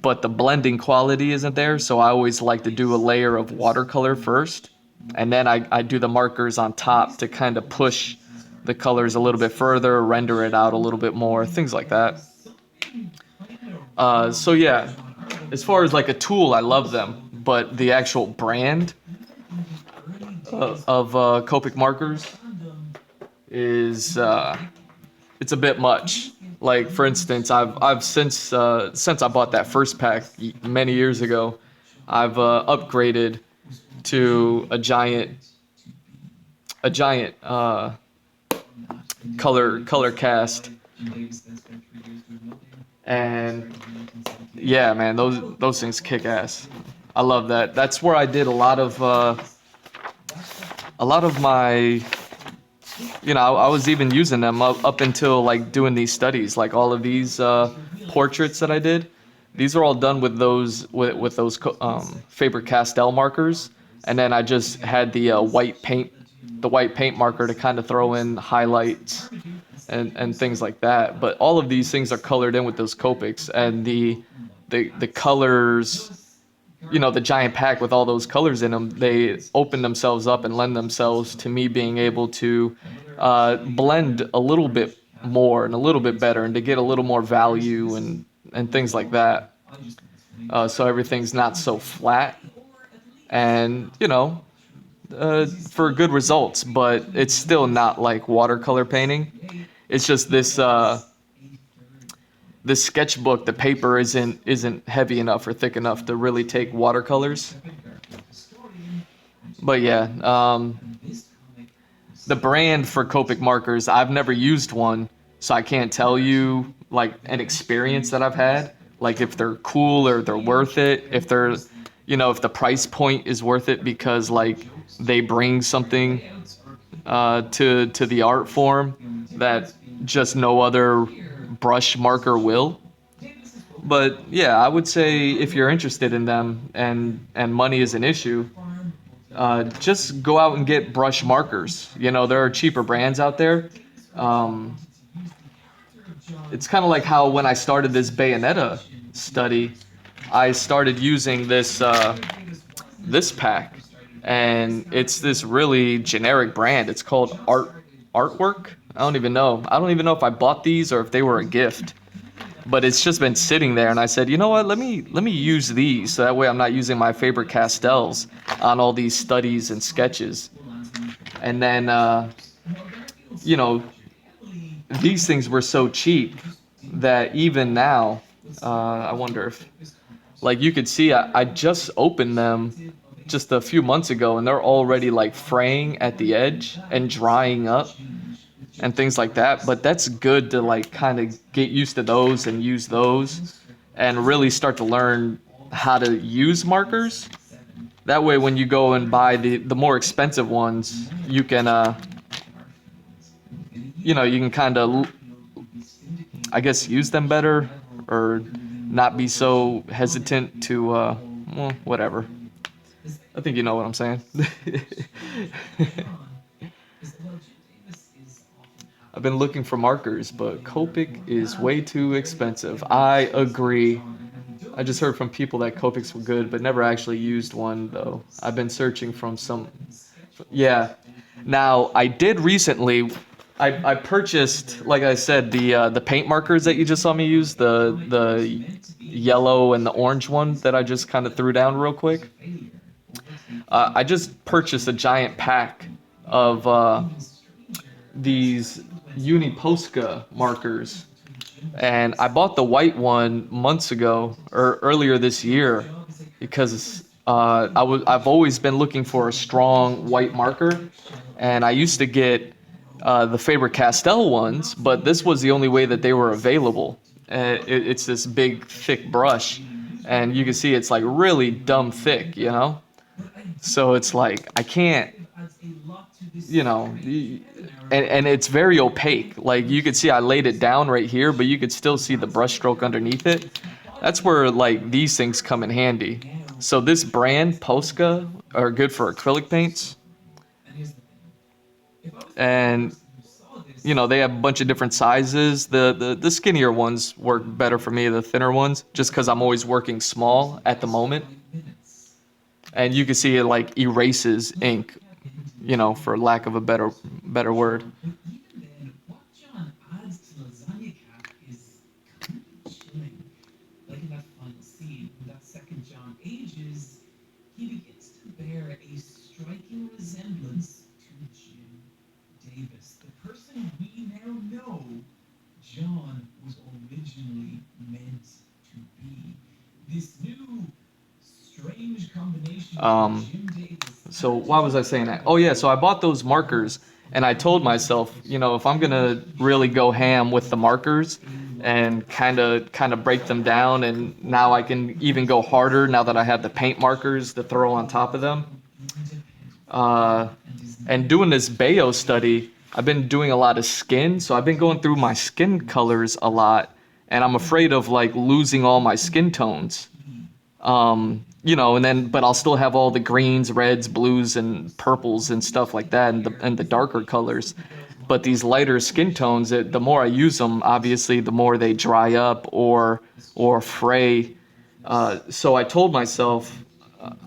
But the blending quality isn't there, so I always like to do a layer of watercolor first. And then I do the markers on top to kind of push the colors a little bit further, render it out a little bit more, things like that. So yeah, as far as like a tool, I love them. But the actual brand of Copic markers is it's a bit much. Like for instance, I've since I bought that first pack many years ago, I've upgraded to a giant color cast, and yeah, man, those things kick ass. I love that. That's where I did a lot of my. You know, I was even using them up until like doing these studies, like all of these portraits that I did. These are all done with those Faber-Castell markers, and then I just had the white paint marker to kind of throw in highlights and things like that. But all of these things are colored in with those Copics, and the colors the giant pack with all those colors in them, they open themselves up and lend themselves to me being able to blend a little bit more and a little bit better and to get a little more value and things like that. So everything's not so flat and, for good results, but it's still not like watercolor painting. It's just this sketchbook, the paper isn't heavy enough or thick enough to really take watercolors. But yeah, the brand for Copic markers, I've never used one, so I can't tell you like an experience that I've had, like if they're cool or they're worth it, if they're, if the price point is worth it because like they bring something to the art form that just no other brush marker will. But yeah, I would say if you're interested in them and money is an issue, just go out and get brush markers. There are cheaper brands out there. It's kind of like how when I started this Bayonetta study, I started using this pack, and it's this really generic brand. It's called Artwork. I don't even know if I bought these or if they were a gift. But it's just been sitting there, and I said, you know what? Let me use these, so that way I'm not using my favorite pastels on all these studies and sketches. And then, these things were so cheap that even now, I wonder if, like you could see, I just opened them just a few months ago, and they're already like fraying at the edge and drying up and things like that. But that's good to like kind of get used to those and use those and really start to learn how to use markers. That way when you go and buy the more expensive ones, you can you can kind of, I guess, use them better or not be so hesitant to whatever. I think you know what I'm saying. I've been looking for markers, but Copic is way too expensive. I agree. I just heard from people that Copics were good, but never actually used one, though. I've been searching from some... Yeah. Now, I did recently... I purchased, like I said, the paint markers that you just saw me use, the yellow and the orange one that I just kind of threw down real quick. I just purchased a giant pack of these Uniposca markers, and I bought the white one months ago or earlier this year because I've always been looking for a strong white marker, and I used to get the Faber-Castell ones, but this was the only way that they were available. It's this big thick brush, and you can see it's like really dumb thick, so it's like I can't, and it's very opaque. Like you could see I laid it down right here, but you could still see the brush stroke underneath it. That's where like these things come in handy. So this brand, Posca, are good for acrylic paints. And they have a bunch of different sizes. The skinnier ones work better for me, the thinner ones, just because I'm always working small at the moment. And you can see it like erases ink, for lack of a better word. What John adds to Lasagna Cat is kind of chilling. Like in that final scene, when that second John ages, he begins to bear a striking resemblance to Jim Davis, the person we now know John was originally meant to be. This new strange combination of Jim Davis. So why was I saying that? Oh yeah, so I bought those markers, and I told myself, if I'm gonna really go ham with the markers and kind of break them down, and now I can even go harder now that I have the paint markers to throw on top of them. And doing this Bayo study, I've been doing a lot of skin, so I've been going through my skin colors a lot, and I'm afraid of like losing all my skin tones. But I'll still have all the greens, reds, blues, and purples and stuff like that, and the darker colors. But these lighter skin tones, the more I use them, obviously, the more they dry up or fray. So I told myself,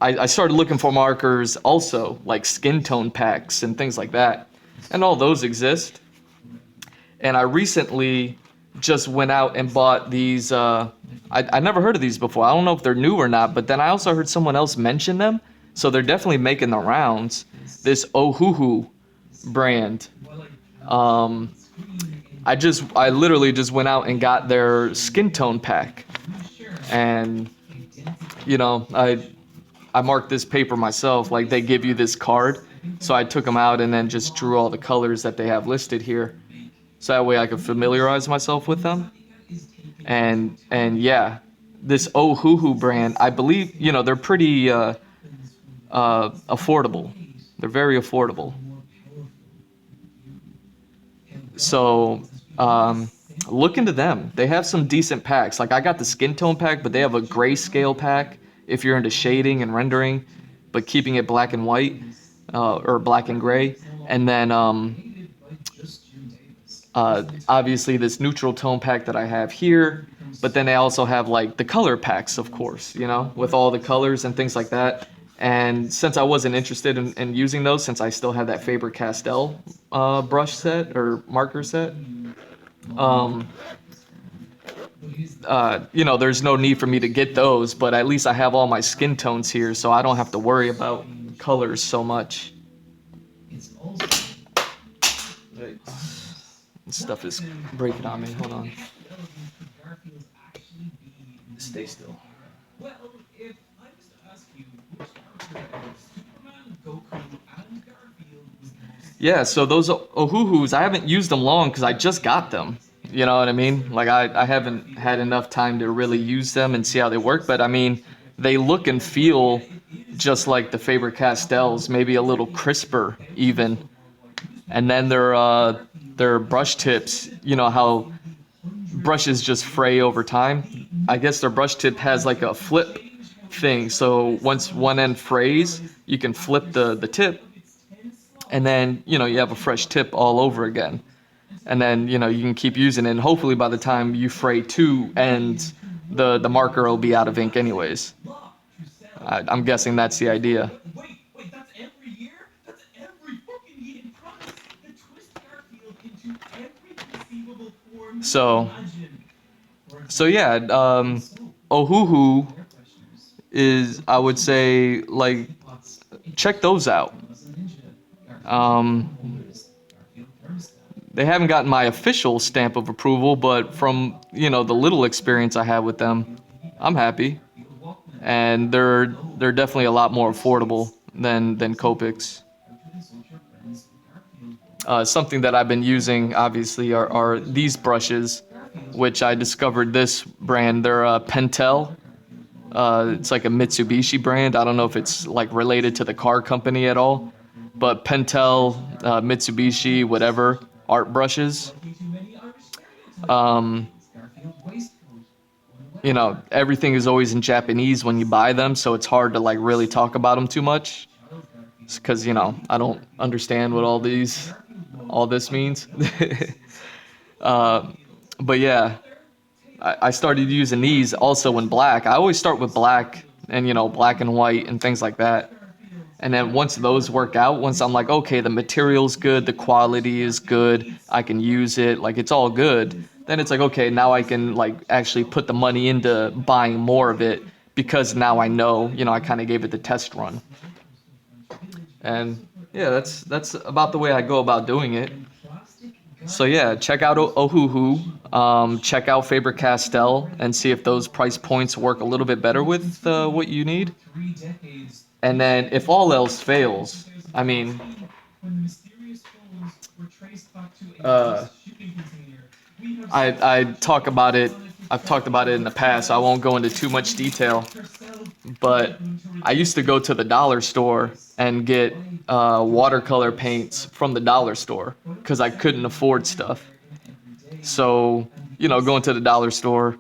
I started looking for markers also, like skin tone packs and things like that. And all those exist. And I recently just went out and bought these. I never heard of these before. I don't know if they're new or not, but then I also heard someone else mention them. So they're definitely making the rounds. This Ohuhu brand. I literally just went out and got their skin tone pack. And, you know, I marked this paper myself. Like, they give you this card. So I took them out and then just drew all the colors that they have listed here. So that way I could familiarize myself with them. And yeah, this Ohuhu brand, I believe, you know, they're pretty affordable. They're very affordable. So look into them. They have some decent packs. Like, I got the skin tone pack, but they have a grayscale pack if you're into shading and rendering, but keeping it black and white or black and gray. And then obviously this neutral tone pack that I have here. But then they also have like the color packs, of course, you know, with all the colors and things like that. And since I wasn't interested in using those, since I still have that Faber-Castell brush set or marker set, you know, there's no need for me to get those, but at least I have all my skin tones here, so I don't have to worry about colors so much. Right. This stuff is breaking on me. Hold on. Stay still. Well, if I was to ask you which character of Superman, Goku, and Garfield was the most... Yeah, so those Ohuhus, I haven't used them long because I just got them. You know what I mean? Like, I haven't had enough time to really use them and see how they work, but I mean, they look and feel just like the Faber-Castells, maybe a little crisper even. And then their brush tips, you know how brushes just fray over time. I guess their brush tip has like a flip thing, so once one end frays, you can flip the tip, and then, you know, you have a fresh tip all over again. And then, you know, you can keep using it, and hopefully by the time you fray two ends, the marker will be out of ink anyways. I'm guessing that's the idea. Wait, that's every year? That's every fucking year. They twist Garfield into every conceivable form. So yeah, Ohuhu is, I would say, like, check those out. They haven't gotten my official stamp of approval, but from, you know, the little experience I had with them, I'm happy. And they're definitely a lot more affordable than Copics. Something that I've been using, obviously, are these brushes, which I discovered this brand. They're Pentel. It's like a Mitsubishi brand. I don't know if it's like related to the car company at all, but Pentel, Mitsubishi, whatever, art brushes. You know, everything is always in Japanese when you buy them, so it's hard to like really talk about them too much, because, you know, I don't understand what all this means. But yeah, I started using these also in black. I always start with black and, you know, black and white and things like that. And then once those work out, once I'm like, okay, the material's good, the quality is good, I can use it, like, it's all good, then it's like, okay, now I can like actually put the money into buying more of it, because now I know, you know, I kind of gave it the test run. And yeah, that's about the way I go about doing it. So yeah, check out Ohuhu, check out Faber-Castell, and see if those price points work a little bit better with what you need. And then if all else fails, I mean, I talk about it. I've talked about it in the past. I won't go into too much detail, but I used to go to the dollar store and get watercolor paints from the dollar store because I couldn't afford stuff. So, you know, going to the dollar store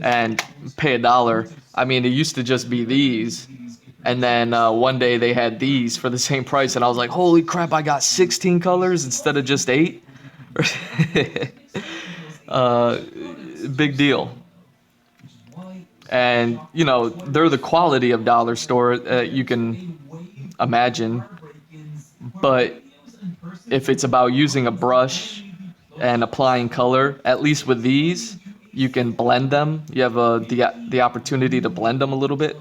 and pay $1. I mean, it used to just be these. And then one day they had these for the same price, and I was like, holy crap, I got 16 colors instead of just 8. Big deal. And, you know, they're the quality of dollar store you can imagine. But if it's about using a brush and applying color, at least with these, you can blend them. You have the opportunity to blend them a little bit.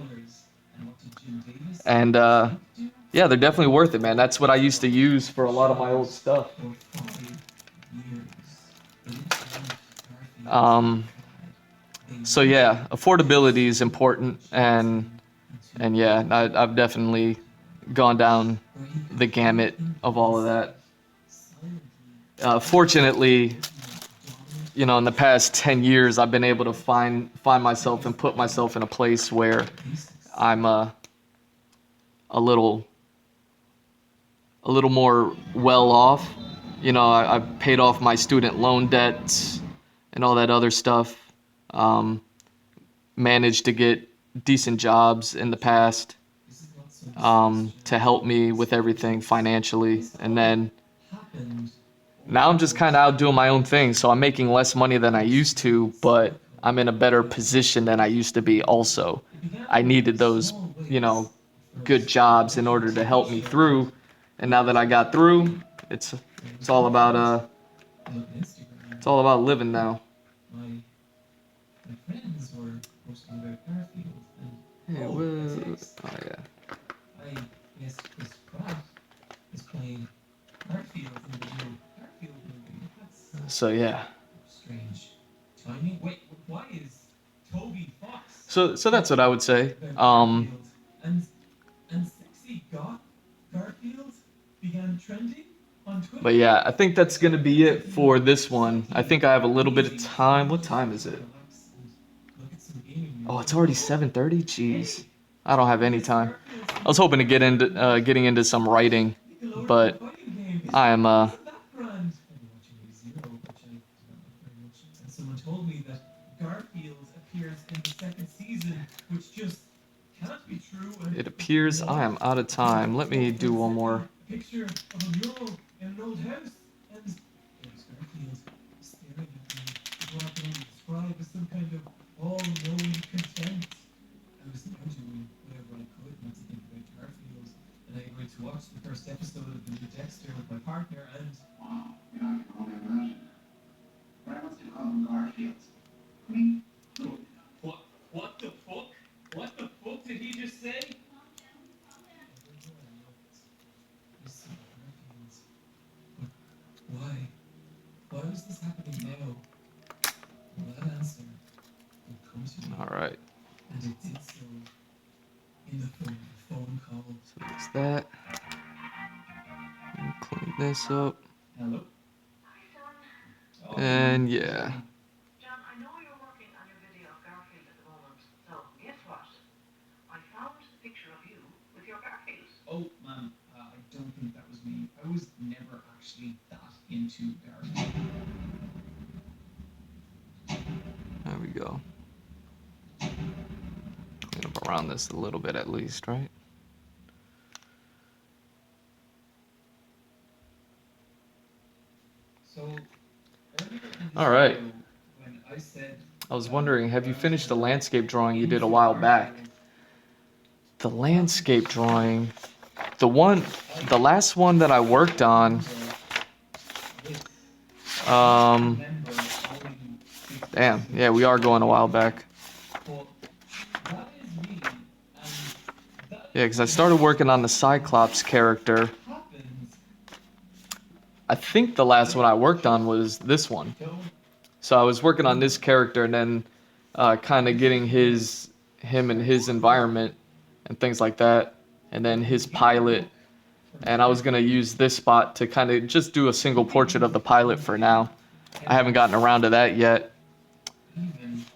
And yeah, they're definitely worth it, man. That's what I used to use for a lot of my old stuff. So yeah, affordability is important, and yeah, I've definitely gone down the gamut of all of that. Fortunately, you know, in the past 10 years, I've been able to find myself and put myself in a place where I'm a little more well off. You know, I've paid off my student loan debts and all that other stuff. Managed to get decent jobs in the past to help me with everything financially. And then now I'm just kind of out doing my own thing. So I'm making less money than I used to, but I'm in a better position than I used to be also. I needed those, you know, good jobs in order to help me through. And now that I got through, it's all about living now. My friends were posting about Garfield and Hey, oh yeah. I guess Chris Pratt is playing Garfield in the new Garfield movie. That's So yeah. strange timing. Wait, why is Toby Fox? So that's what I would say. And sexy goth Garfield began trending on Twitter. But yeah, I think that's gonna be it for this one. I think I have a little bit of time. What time is it? Oh, it's already 7:30. Jeez, I don't have any time. I was hoping to get into getting into some writing, but I am Someone told me that Garfield appears in the second season, which just cannot be true. It appears I am out of time. Let me do one more. Picture of a mural in an old house, and there's Garfield staring at me. What I can only describe as some kind of all-knowing contempt. I was now doing whatever I could not to think about Garfield, and I agreed to watch the first episode of the new Dexter with my partner, and Wow, you know, I can only imagine. But I must have called him Garfield. I mean, who? What the fuck? What the fuck did he just say? Why? Why was this happening now? Well, that answer would come to me, All right. and it did so in the form of a phone call. So that's that. Let me clean this up. Hello? And yeah. John, I know you're working on your video of Garfield at the moment, so guess what? I found a picture of you with your Garfield. Oh, man, I don't think that was me. I was never actually that into Garfield. There we go. Clean up around this a little bit at least, right? So, earlier in this All right. video, when I said I was wondering, have you finished the landscape drawing you did a while back? The landscape drawing, the last one that I worked on, damn, yeah, we are going a while back. Yeah, because I started working on the Cyclops character. I think the last one I worked on was this one. So I was working on this character and then kind of getting him and his environment and things like that, and then his pilot. And I was gonna use this spot to kind of just do a single portrait of the pilot for now. I haven't gotten around to that yet.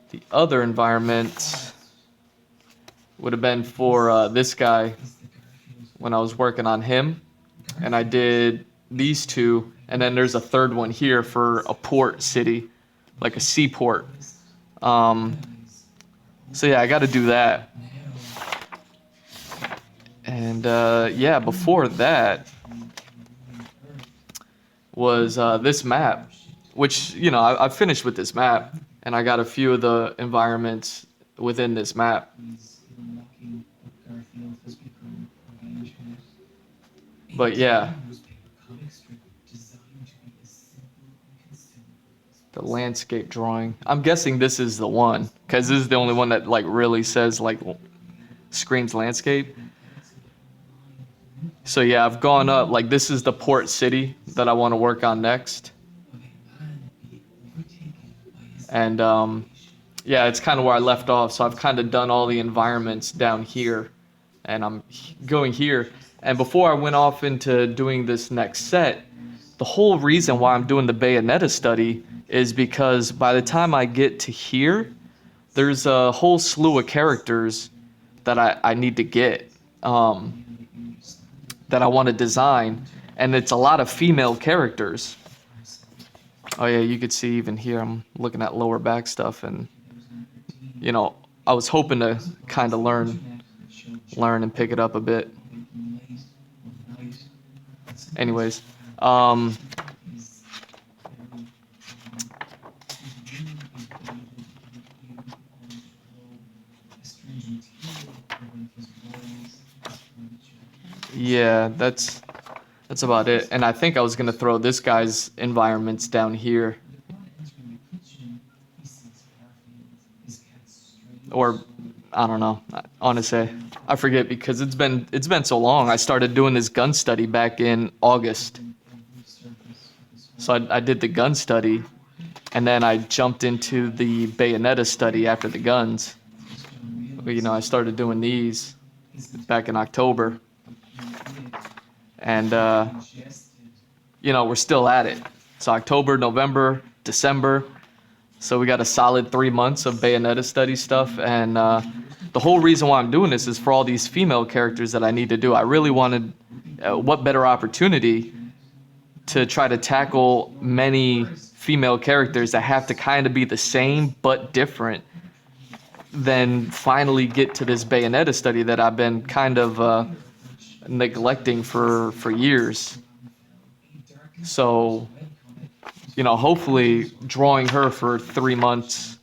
The other environment would have been for this guy when I was working on him, and I did these two, and then there's a third one here for a port city, like a seaport. So yeah, I got to do that. And yeah, before that was this map, which, you know, I finished with this map, and I got a few of the environments within this map. is unlocking what Garfield has become on the internet. But yeah, Newspaper comic strip designed to be as simple and consumable as the landscape drawing. I'm guessing this is the one, because this is the only one that like really says like screams landscape. So yeah, I've gone up, like this is the port city that I want to work on next. And yeah, it's kind of where I left off. So I've kind of done all the environments down here, and I'm going here. And before I went off into doing this next set, the whole reason why I'm doing the Bayonetta study is because by the time I get to here, there's a whole slew of characters that I need to get, that I want to design, and it's a lot of female characters. Oh yeah, you could see even here, I'm looking at lower back stuff, and you know, I was hoping to kind of learn and pick it up a bit. Anyways, yeah, that's about it. And I think I was gonna throw this guy's environments down here. Or I don't know. Honestly, I forget because it's been so long. I started doing this gun study back in August. So I did the gun study, and then I jumped into the Bayonetta study after the guns. You know, I started doing these back in October. And you know, we're still at it. So October, November, December. So we got a solid 3 months of Bayonetta study stuff, and the whole reason why I'm doing this is for all these female characters that I need to do. I really wanted, what better opportunity to try to tackle many female characters that have to kind of be the same but different than finally get to this Bayonetta study that I've been kind of neglecting for years. So, you know, hopefully drawing her for 3 months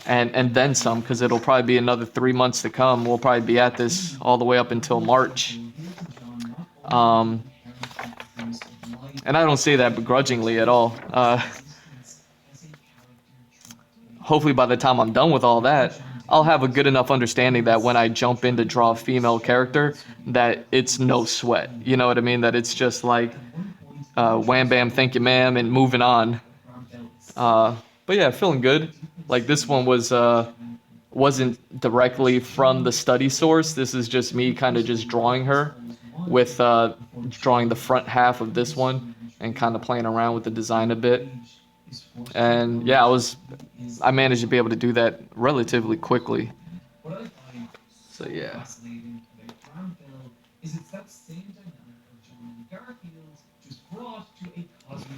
and then some, because it'll probably be another 3 months to come. We'll probably be at this all the way up until March. And I don't say that begrudgingly at all. Hopefully by the time I'm done with all that, I'll have a good enough understanding that when I jump in to draw a female character, that it's no sweat. You know what I mean? That it's just like, wham bam, thank you ma'am, and moving on. But yeah, feeling good. Like this one wasn't directly from the study source. This is just me kind of just drawing her with drawing the front half of this one and kind of playing around with the design a bit. And yeah, I managed to be able to do that relatively quickly. So yeah.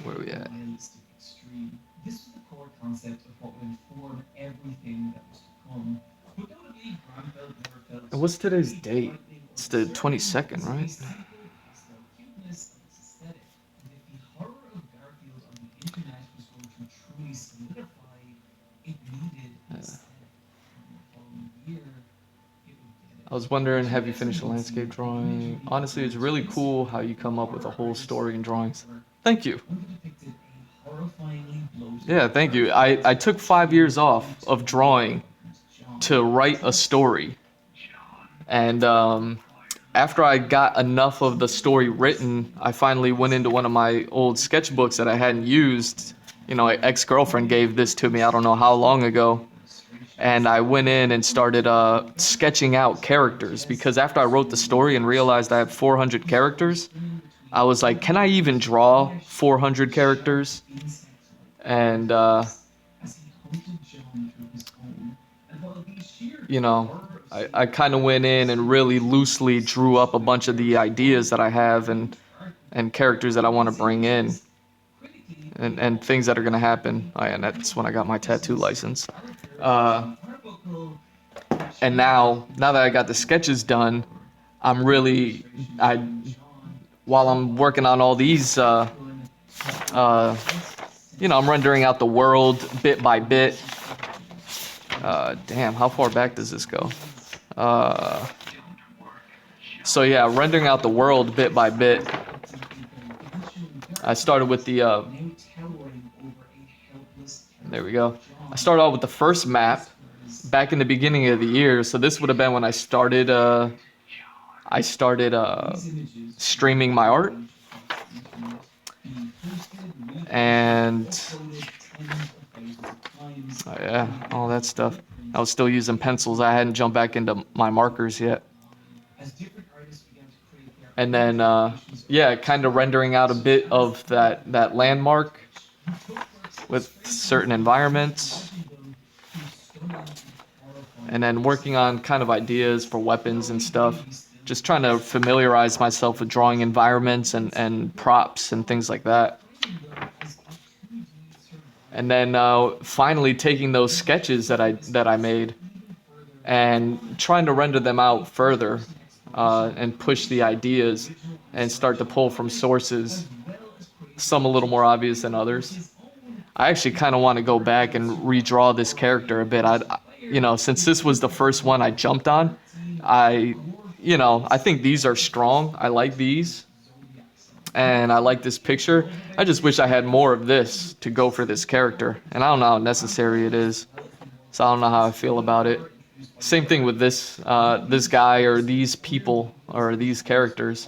Where are we at? This is the core concept of what would inform everything that was to come. But notably, Granville never felt And what's today's date? It's the 22nd, right? cuteness of its aesthetic. And if the horror of Garfield on the internet was going to truly solidify, it needed an aesthetic. And the following year, it would get it. I was wondering, have you finished the landscape drawing? Honestly, it's really cool how you come up with a whole story in drawings. Thank you. Yeah, thank you. I took 5 years off of drawing to write a story. And after I got enough of the story written, I finally went into one of my old sketchbooks that I hadn't used. You know, an ex-girlfriend gave this to me, I don't know how long ago. And I went in and started sketching out characters, because after I wrote the story and realized I had 400 characters, I was like, can I even draw 400 characters? And, you know, I kind of went in and really loosely drew up a bunch of the ideas that I have and characters that I want to bring in and things that are going to happen. Oh, yeah, and that's when I got my tattoo license. And now that I got the sketches done, I'm really, while I'm working on all these, you know, I'm rendering out the world bit by bit. Damn, how far back does this go? So yeah, rendering out the world bit by bit. I started with the, there we go. I started out with the first map back in the beginning of the year. So this would have been when I started streaming my art. And oh yeah, all that stuff. I was still using pencils. I hadn't jumped back into my markers yet. And then, yeah, kind of rendering out a bit of that landmark with certain environments. And then working on kind of ideas for weapons and stuff. Just trying to familiarize myself with drawing environments and props and things like that. And then finally taking those sketches that I made and trying to render them out further and push the ideas and start to pull from sources, some a little more obvious than others. I actually kind of want to go back and redraw this character a bit. Since this was the first one I jumped on, I think these are strong. I like these. And I like this picture. I just wish I had more of this to go for this character. And I don't know how necessary it is. So I don't know how I feel about it. Same thing with this guy or these people or these characters,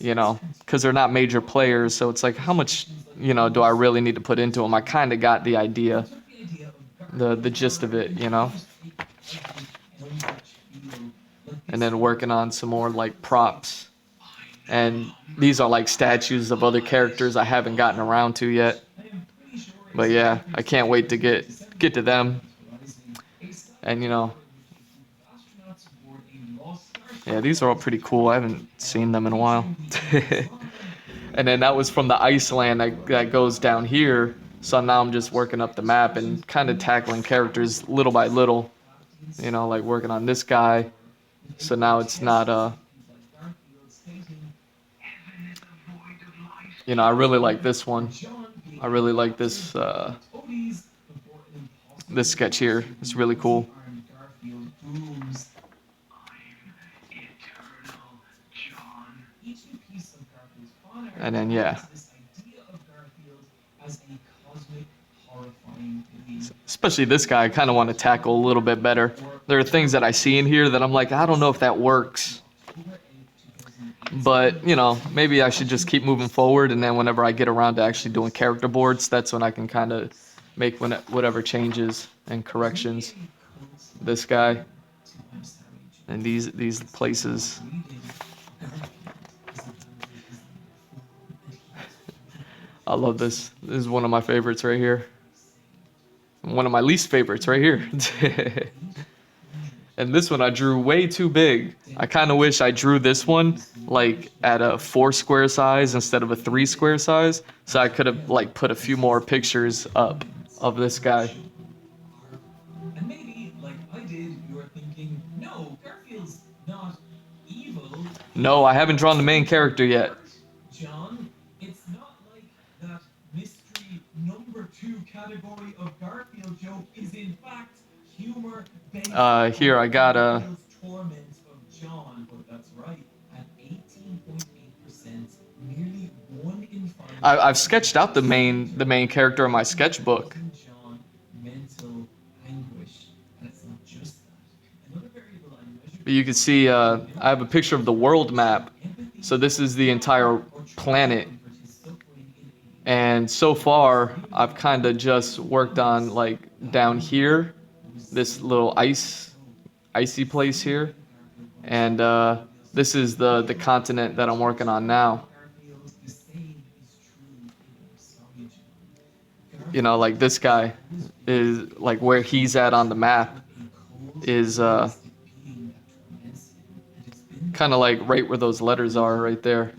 because they're not major players. So it's like, how much, do I really need to put into them? I kind of got the idea, the gist of it, And then working on some more like props. And these are like statues of other characters I haven't gotten around to yet. But yeah, I can't wait to get to them. And yeah, these are all pretty cool. I haven't seen them in a while. And then that was from the Iceland that goes down here. So now I'm just working up the map and kind of tackling characters little by little. Like working on this guy. So now it's not I really like this one. I really like this this sketch here. It's really cool. And then yeah. Especially this guy, I kind of want to tackle a little bit better. There are things that I see in here that I'm like, I don't know if that works. But, maybe I should just keep moving forward, and then whenever I get around to actually doing character boards, that's when I can kind of make whatever changes and corrections. This guy and these places. I love this. This is one of my favorites right here. One of my least favorites right here. And this one I drew way too big. I kind of wish I drew this one like at a 4 square size instead of a 3 square size. So I could have like put a few more pictures up of this guy. And maybe, like I did, you're thinking, no, Garfield's not evil. No, I haven't drawn the main character yet. John, it's not like that mystery number 2 category of Garfield joke is in fact humor based here I got a torment of John, but that's right, at 18.8%, nearly 1 in 5. I've sketched out the main character in my sketchbook. John, mental anguish. That's not just that. Another variable I measured. But you can see I have a picture of the world map. So this is the entire planet. And so far, I've kind of just worked on like down here, this little icy place here. And this is the continent that I'm working on now. Like this guy is like where he's at on the map is kind of like right where those letters are right there.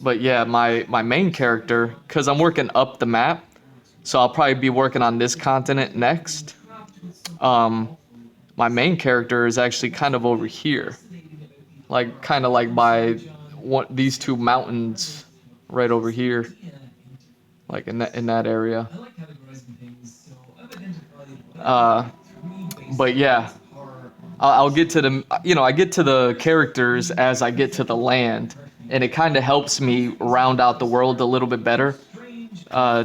But yeah, my main character, because I'm working up the map, so I'll probably be working on this continent next. My main character is actually kind of over here. Like, kind of like by these two mountains right over here, like in that area. I like categorizing things, so I've identified Uh, three basic but yeah, horror I'll get to the I get to the characters as I get to the land, and it kind of helps me round out the world a little bit better. Uh,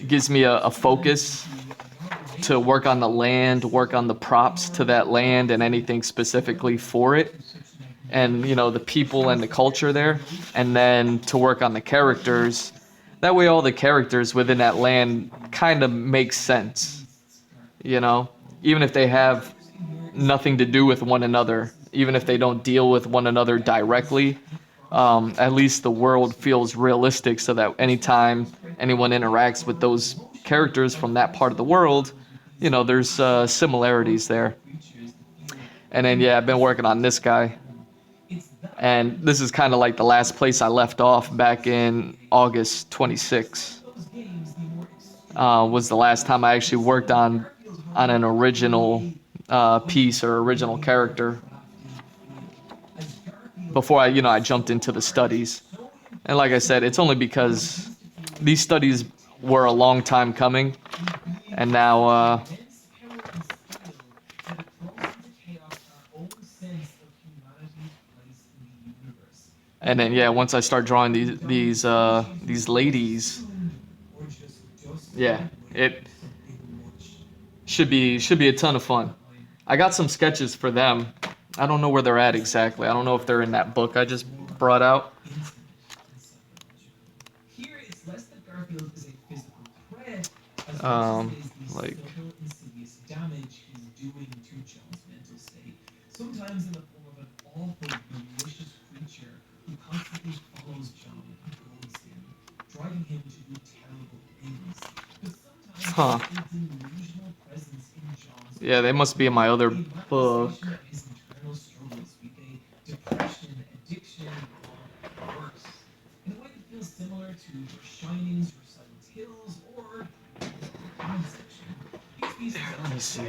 gives me a focus to work on the land, work on the props to that land, and anything specifically for it, and the people and the culture there, and then to work on the characters. That way, all the characters within that land kind of make sense. Even if they have nothing to do with one another, even if they don't deal with one another directly, at least the world feels realistic so that anytime anyone interacts with those characters from that part of the world, there's similarities there. And then, yeah, I've been working on this guy. And this is kind of like the last place I left off back in August 26. Was the last time I actually worked on an original piece or original character before I jumped into the studies. And like I said, it's only because these studies were a long time coming, and now and then yeah, once I start drawing these ladies, yeah, it should be a ton of fun. I got some sketches for them. I don't know where they're at exactly. I don't know if they're in that book I just brought out. Here, it's less that Garfield is a physical threat, as Um, much as it is the like- subtle, insidious damage he's doing to John's mental state. Sometimes in the form of an awful, malicious creature who constantly follows John and goads him, driving him to do terrible things. But sometimes Huh. it's a delusional presence in John's Yeah, they must be in my other a book. manifestation of his internal struggles with a depression, addiction, or worse. In a way that feels similar to your Shinings, your Silent Hills, or Inception. These pieces Let me see.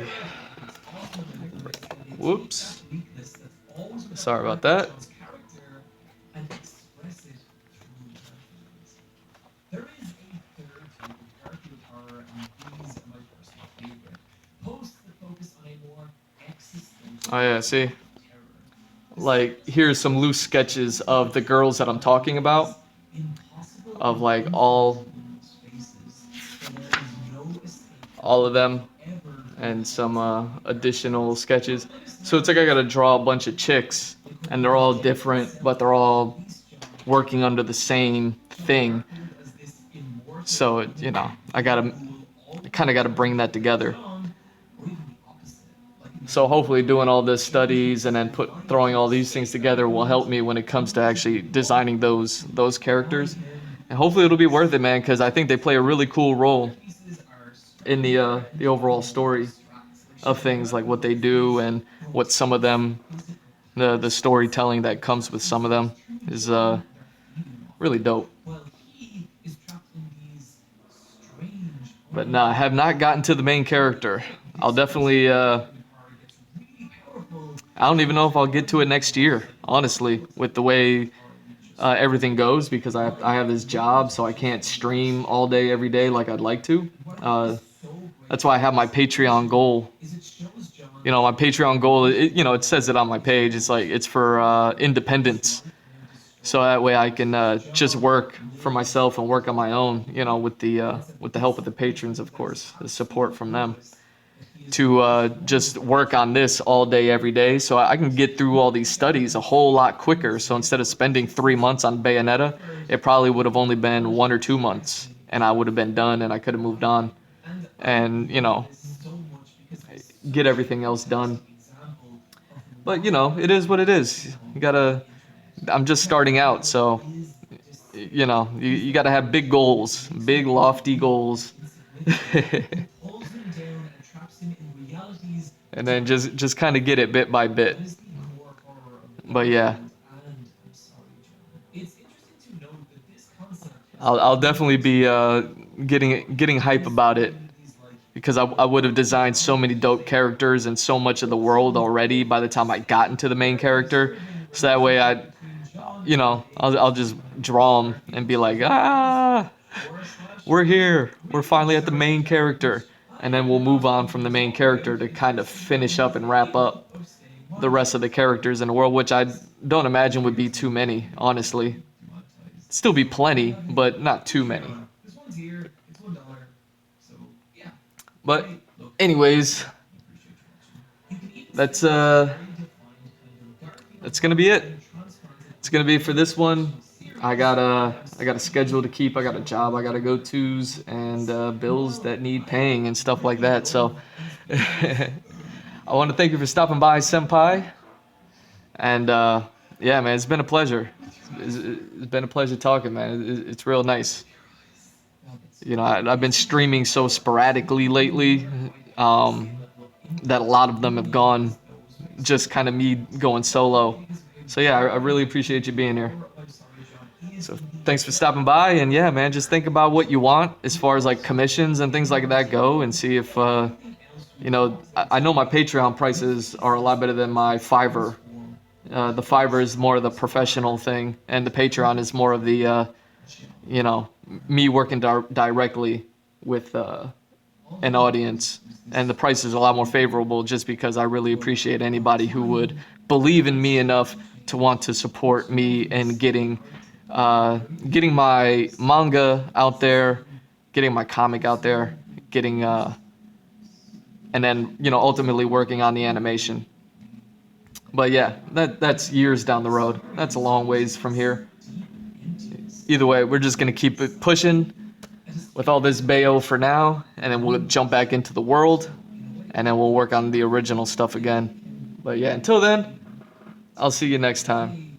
often recognize that they take Whoops. that weakness that's always been Sorry about part of that. John's character and express it through Garfield. There is a third type of Garfield horror, and these are my personal favorite. Posts that focus on a more existential Oh yeah, see, terror. like here's some loose sketches of the girls that I'm talking about, Impossible of like all spaces, but there is no escape of them, ever. and some additional sketches. So it's like I gotta draw a bunch of chicks, and they're all different, but they're all working under the same thing. As this immortal So I kind of gotta bring that together. John, or even the opposite. Like So hopefully doing all this studies and then throwing all these things together will help me when it comes to actually designing those characters. And hopefully it'll be worth it, man, because I think they play a really cool role pieces are in the overall story of things, like what they do and what some of them, the storytelling that comes with some of them is really dope. while he is trapped in these strange But no, I have not gotten to the main character. I'll definitely power gets really powerful. I don't even know if I'll get to it next year, honestly, with the way everything goes, because I have this job, so I can't stream all day, every day like I'd like to. That's why I have my Patreon goal. Is it shows John My Patreon goal, it says it on my page. It's like, it's for independence. So that way I can just work for myself and work on my own, with the help of the patrons, of course, the support from them, to just work on this all day, every day, so I can get through all these studies a whole lot quicker. So instead of spending 3 months on Bayonetta, it probably would have only been 1 or 2 months, and I would have been done, and I could have moved on, and so much because he's get everything else done. an example of But it is what it is. I'm just starting out, so you gotta have big goals, big lofty goals. pulls him down and traps him in realities And then just kind of get it bit by bit. that is the core horror of the But yeah, and I'm sorry, John. It's interesting to note that this concept I'll definitely be getting hype about it, is like because I would have designed so many dope characters and so much of the world already by the time I got into the main character. So that way you know, I'll just draw them and be like, we're here. We're finally at the main character. And then we'll move on from the main character to kind of finish up and wrap up the rest of the characters in the world, which I don't imagine would be too many, honestly. Still be plenty, but not too many. This one's here. It's $1. So yeah. But anyways, that's gonna be it. It's gonna be for this one. I got a schedule to keep. I got a job I gotta go to's and bills that need paying and stuff like that. So I want to thank you for stopping by, Senpai. And yeah, man, it's been a pleasure. It's been a pleasure talking, man. It's real nice. You know, I've been streaming so sporadically lately that a lot of them have gone just kind of me going solo. So yeah, I really appreciate you being here. So thanks for stopping by, and yeah, man, just think about what you want as far as like commissions and things like that go, and see if you know, I know my Patreon prices are a lot better than my Fiverr. The Fiverr is more of the professional thing, and the Patreon is more of the you know, me working directly with an audience, and the price is a lot more favorable just because I really appreciate anybody who would believe in me enough to want to support me in getting my manga out there, getting my comic out there, getting and then, you know, ultimately working on the animation. But yeah, that's years down the road. That's a long ways from here. Either way, we're just gonna keep it pushing with all this Bayo for now, and then we'll jump back into the world, and then we'll work on the original stuff again. But yeah, until then, I'll see you next time.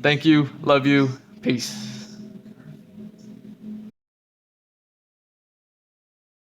Thank you, love you, peace.